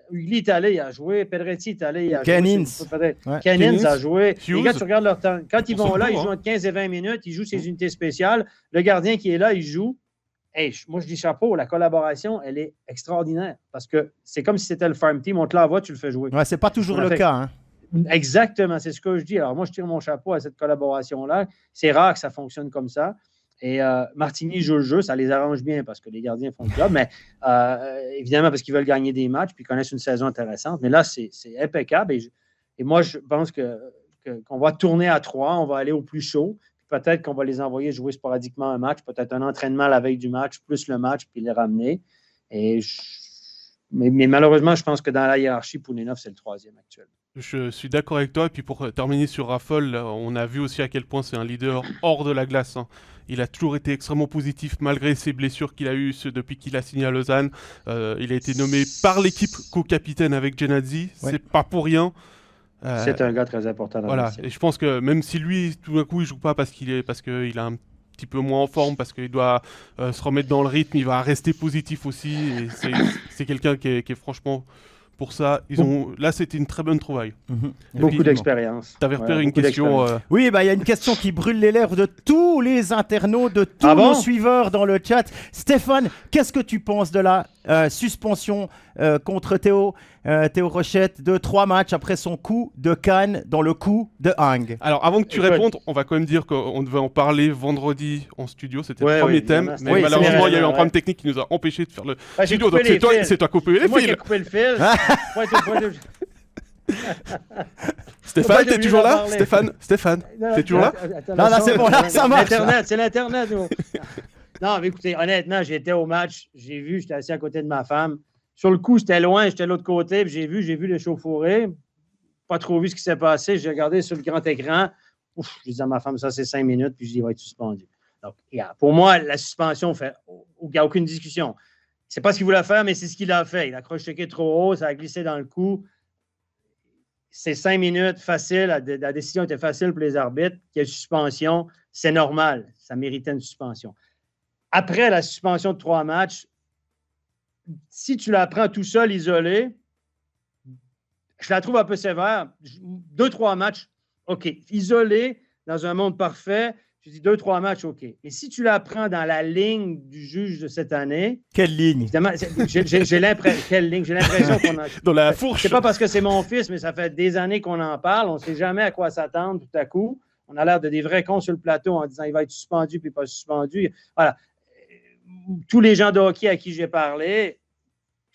Speaker 3: Ugly est allé, il a joué. Pedretti est allé, il a
Speaker 2: joué.
Speaker 3: Cannins a joué.
Speaker 1: Hughes.
Speaker 3: Les gars, tu regardes leur temps. Quand ils vont là, ils jouent entre 15 et 20 minutes. Ils jouent ses unités spéciales. Le gardien qui est là, il joue. Hey, moi, je dis chapeau. La collaboration, elle est extraordinaire. Parce que c'est comme si c'était le farm team. On te l'envoie, tu le fais jouer.
Speaker 2: Ouais, c'est pas toujours le cas. Hein.
Speaker 3: Exactement, c'est ce que je dis. Alors, moi, je tire mon chapeau à cette collaboration-là. C'est rare que ça fonctionne comme ça. Et Martigny joue le jeu, ça les arrange bien parce que les gardiens font le job, mais évidemment parce qu'ils veulent gagner des matchs puis connaissent une saison intéressante. Mais là, c'est impeccable. Et moi, je pense qu'on va tourner à 3, on va aller au plus chaud. Peut-être qu'on va les envoyer jouer sporadiquement un match, peut-être un entraînement la veille du match, plus le match, puis les ramener. Mais malheureusement, je pense que dans la hiérarchie, Poulenov, c'est le 3e actuel.
Speaker 1: Je suis d'accord avec toi. Et puis pour terminer sur Raffle, on a vu aussi à quel point c'est un leader hors de la glace. Hein. Il a toujours été extrêmement positif malgré ses blessures qu'il a eues depuis qu'il a signé à Lausanne. Il a été nommé par l'équipe co-capitaine avec Genadzi. Ouais. C'est pas pour rien.
Speaker 3: C'est un gars très important dans
Speaker 1: voilà. Et je pense que même si lui, tout d'un coup, il joue pas parce qu'il a un petit peu moins en forme, parce qu'il doit se remettre dans le rythme, il va rester positif aussi. Et c'est quelqu'un qui est franchement... Pour ça, là, c'était une très bonne trouvaille.
Speaker 3: Beaucoup d'expérience.
Speaker 1: Tu avais repéré une question.
Speaker 2: Oui, il y a une question qui brûle les lèvres de tous les internautes, de tous nos suiveurs dans le chat. Stéphane, qu'est-ce que tu penses de la suspension contre Théo Rochette de 3 matchs après son coup de canne dans le coup de Hang?
Speaker 1: Alors, avant que tu répondes, on va quand même dire qu'on devait en parler vendredi en studio. C'était le premier thème. Mais malheureusement, il y a eu un problème technique qui nous a empêché de faire le studio. Donc, c'est toi qui as coupé les fils.
Speaker 3: Moi qui ai coupé le fil.
Speaker 1: Stéphane, t'es toujours là? Stéphane, t'es toujours là?
Speaker 2: Non, c'est bon, là, ça marche.
Speaker 3: C'est l'Internet. Non, mais écoutez, honnêtement, j'étais au match, j'étais assis à côté de ma femme. Sur le coup, j'étais loin, j'étais de l'autre côté, puis j'ai vu l'échauffourée. Pas trop vu ce qui s'est passé. J'ai regardé sur le grand écran. Je dis à ma femme, ça, c'est 5 minutes, puis je dis, il va être suspendu. Donc, pour moi, la suspension fait. Il n'y a aucune discussion. C'est pas ce qu'il voulait faire, mais c'est ce qu'il a fait. Il a crocheté trop haut, ça a glissé dans le cou. C'est 5 minutes, facile. La décision était facile pour les arbitres. Il y a une suspension, c'est normal. Ça méritait une suspension. Après la suspension de 3 matchs, si tu la prends tout seul, isolé, je la trouve un peu sévère. 2-3 matchs, OK. Isolé, dans un monde parfait, je dis 2-3 matchs, OK. Mais si tu la prends dans la ligne du juge de cette année...
Speaker 2: Quelle ligne?
Speaker 3: Évidemment, j'ai l'impression... Quelle ligne? J'ai l'impression qu'on a...
Speaker 1: Dans la fourche.
Speaker 3: C'est pas parce que c'est mon fils, mais ça fait des années qu'on en parle. On ne sait jamais à quoi s'attendre tout à coup. On a l'air de des vrais cons sur le plateau en disant il va être suspendu puis pas suspendu. Voilà. Tous les gens de hockey à qui j'ai parlé,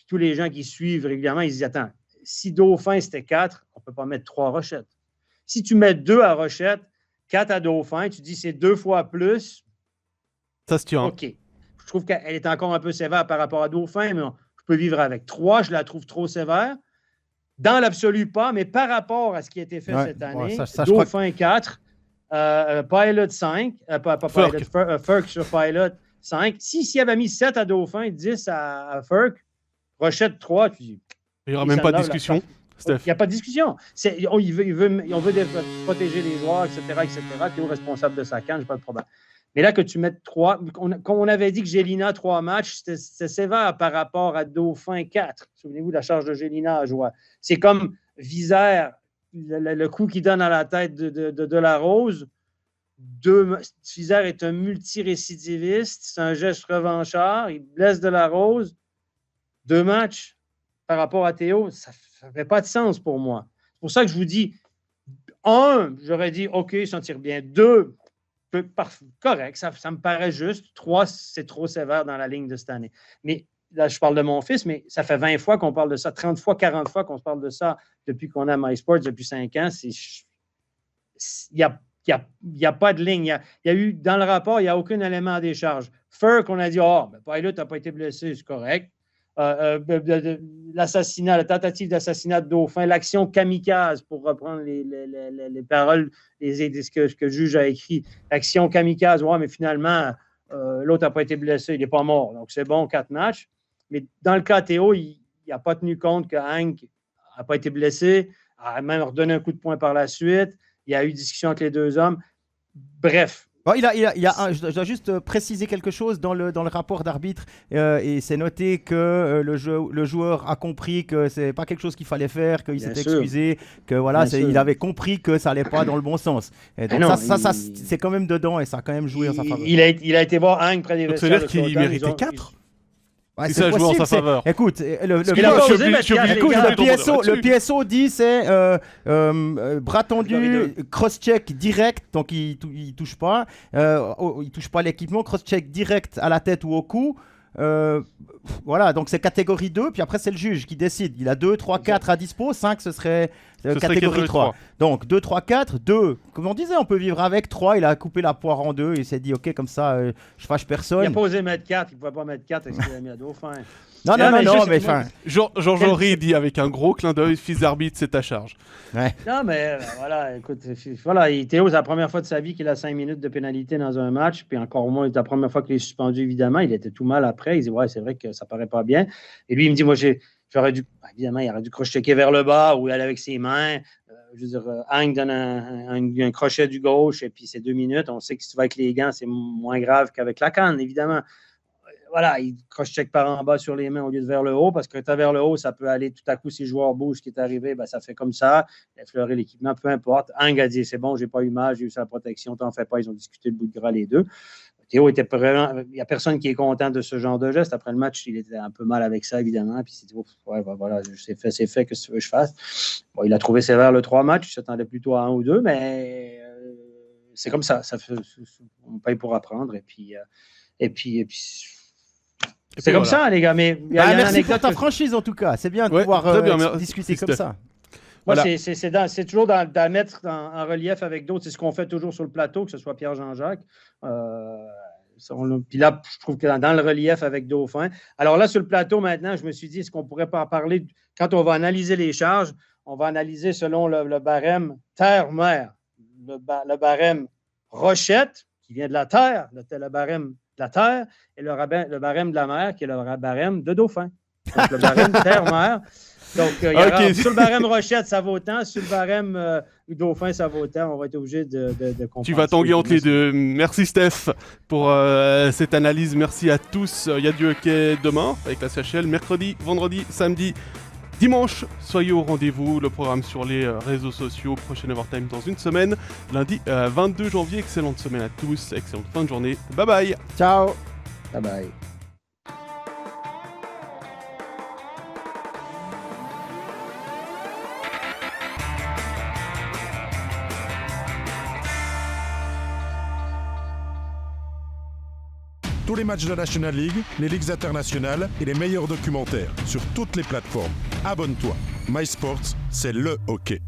Speaker 3: tous les gens qui suivent régulièrement, ils disent attends, si Dauphin c'était 4, on ne peut pas mettre 3 Rochettes. Si tu mets 2 à Rochette, 4 à Dauphin, tu dis c'est 2 fois plus.
Speaker 1: Ça se tient.
Speaker 3: OK. Je trouve qu'elle est encore un peu sévère par rapport à Dauphin, mais je peux vivre avec. 3, je la trouve trop sévère. Dans l'absolu pas, mais par rapport à ce qui a été fait cette année, Dauphin 4, Pilot 5, pas Pilot, Ferk sur Pilot 5. S'il avait mis 7 à Dauphin, 10 à Ferk, Rochette 3, tu dis.
Speaker 1: Il n'y aura même pas de discussion, Steph.
Speaker 3: Il n'y a pas de discussion. On veut protéger les joueurs, etc. Tu es responsable de sa canne, j'ai pas de problème. Mais là, que tu mettes 3, comme on avait dit que Gélina, 3 matchs, c'était sévère par rapport à Dauphin 4. Souvenez-vous de la charge de Gélina à jouer. C'est comme Vizère, le coup qu'il donne à la tête de la Rose. Vizère est un multirécidiviste, c'est un geste revanchard, il blesse de la Rose. 2 matchs par rapport à Théo, ça ne fait pas de sens pour moi. C'est pour ça que je vous dis, 1, j'aurais dit, OK, il s'en tire bien. 2, correct, ça me paraît juste. 3, c'est trop sévère dans la ligne de cette année. Mais là, je parle de mon fils, mais ça fait 20 fois qu'on parle de ça, 30 fois, 40 fois qu'on se parle de ça depuis qu'on a MySports, depuis 5 ans. Il n'y a pas de ligne. Il y a eu, dans le rapport, il n'y a aucun élément à décharge. Ferk, on a dit, Pilot n'a pas été blessé, c'est correct. L'assassinat, la tentative d'assassinat de Dauphin, l'action kamikaze, pour reprendre les paroles, ce que le juge a écrit. L'action kamikaze, mais finalement, l'autre n'a pas été blessé, il n'est pas mort. Donc, c'est bon, 4 matchs. Mais dans le cas Théo, il n'a pas tenu compte que Hank n'a pas été blessé, a même redonné un coup de poing par la suite. Il y a eu discussion entre les 2 hommes. Bref.
Speaker 2: Bon, je dois juste préciser quelque chose dans le rapport d'arbitre et c'est noté que le joueur a compris que c'est pas quelque chose qu'il fallait faire, qu'il s'était excusé, que voilà, il avait compris que ça allait pas dans le bon sens. Et donc ça c'est quand même dedans et ça a quand même joué en sa faveur.
Speaker 3: Il a été voir Hank près des vestiaires.
Speaker 1: Donc c'est-à-dire qu'il méritait 4
Speaker 2: Ouais,
Speaker 1: ça joue en sa faveur.
Speaker 2: Écoute, le PSO dit c'est bras tendu, cross-check direct, donc il touche pas l'équipement, cross-check direct à la tête ou au cou. Voilà, donc c'est catégorie 2, puis après c'est le juge qui décide. Il a 2, 3, 4 à dispo, 5 ce serait catégorie 3. Donc 2, 3, 4, 2, comme on disait, on peut vivre avec. 3, il a coupé la poire en 2, il s'est dit ok, comme ça je fâche personne. Il
Speaker 3: n'a pas osé mettre 4, il ne pouvait pas mettre 4 avec ce qu'il a mis à Dauphin.
Speaker 2: Non, mais enfin.
Speaker 1: Jean-Jory dit avec un gros clin d'œil, fils d'arbitre, c'est ta charge.
Speaker 3: Ouais. Non, mais voilà, écoute, Théo, c'est la première fois de sa vie qu'il a 5 minutes de pénalité dans un match, puis encore moins, c'est la première fois qu'il est suspendu, évidemment. Il était tout mal après. Il dit, c'est vrai que ça paraît pas bien. Et lui, il me dit, moi, j'aurais dû, évidemment, il aurait dû crocheter vers le bas ou aller avec ses mains. Je veux dire, Hank donne un crochet du gauche, et puis c'est 2 minutes. On sait que si tu vas avec les gants, c'est moins grave qu'avec la canne, évidemment. Voilà, il cross-check par en bas sur les mains au lieu de vers le haut, parce que tu as vers le haut, ça peut aller tout à coup, si le joueur bouge, ce qui est arrivé, ça fait comme ça, effleurer l'équipement, peu importe. Hank a dit, c'est bon, j'ai pas eu mal, j'ai eu sa protection, t'en fais pas, ils ont discuté le bout de gras les deux. Théo était vraiment, il n'y a personne qui est content de ce genre de geste. Après le match, il était un peu mal avec ça, évidemment, puis il s'est dit, voilà, c'est fait, qu'est-ce que tu veux que je fasse? Bon, il a trouvé sévère le 3 matchs, il s'attendait plutôt à 1 ou 2, mais c'est comme ça, on paye pour apprendre, et puis c'est comme ça, les gars. Mais
Speaker 2: merci pour ta franchise, en tout cas. C'est bien de pouvoir discuter comme ça.
Speaker 3: Moi, c'est toujours d'en mettre en relief avec d'autres. C'est ce qu'on fait toujours sur le plateau, que ce soit Pierre Jean-Jacques. Puis là, je trouve que dans le relief avec Dauphin. Alors là, sur le plateau, maintenant, je me suis dit, est-ce qu'on pourrait pas en parler quand on va analyser les charges? On va analyser selon le barème terre-mer, le barème Rochette, qui vient de la terre, le barème de la terre, et le barème de la mer, qui est le barème de Dauphin. Donc, le barème terre-mer. Donc, sur le barème Rochette, ça vaut tant. Sur le barème Dauphin, ça vaut tant. On va être obligé de compenser.
Speaker 1: Tu vas tanguer entre les deux. Merci, Steph, pour cette analyse. Merci à tous. Il y a du hockey demain avec la CHL. Mercredi, vendredi, samedi, dimanche. Soyez au rendez-vous. Le programme sur les réseaux sociaux. Prochain Overtime dans une semaine. Lundi 22 janvier. Excellente semaine à tous. Excellente fin de journée. Bye bye.
Speaker 2: Ciao.
Speaker 3: Bye bye.
Speaker 4: Tous les matchs de la National League, les ligues internationales et les meilleurs documentaires sur toutes les plateformes. Abonne-toi. MySports, c'est le hockey.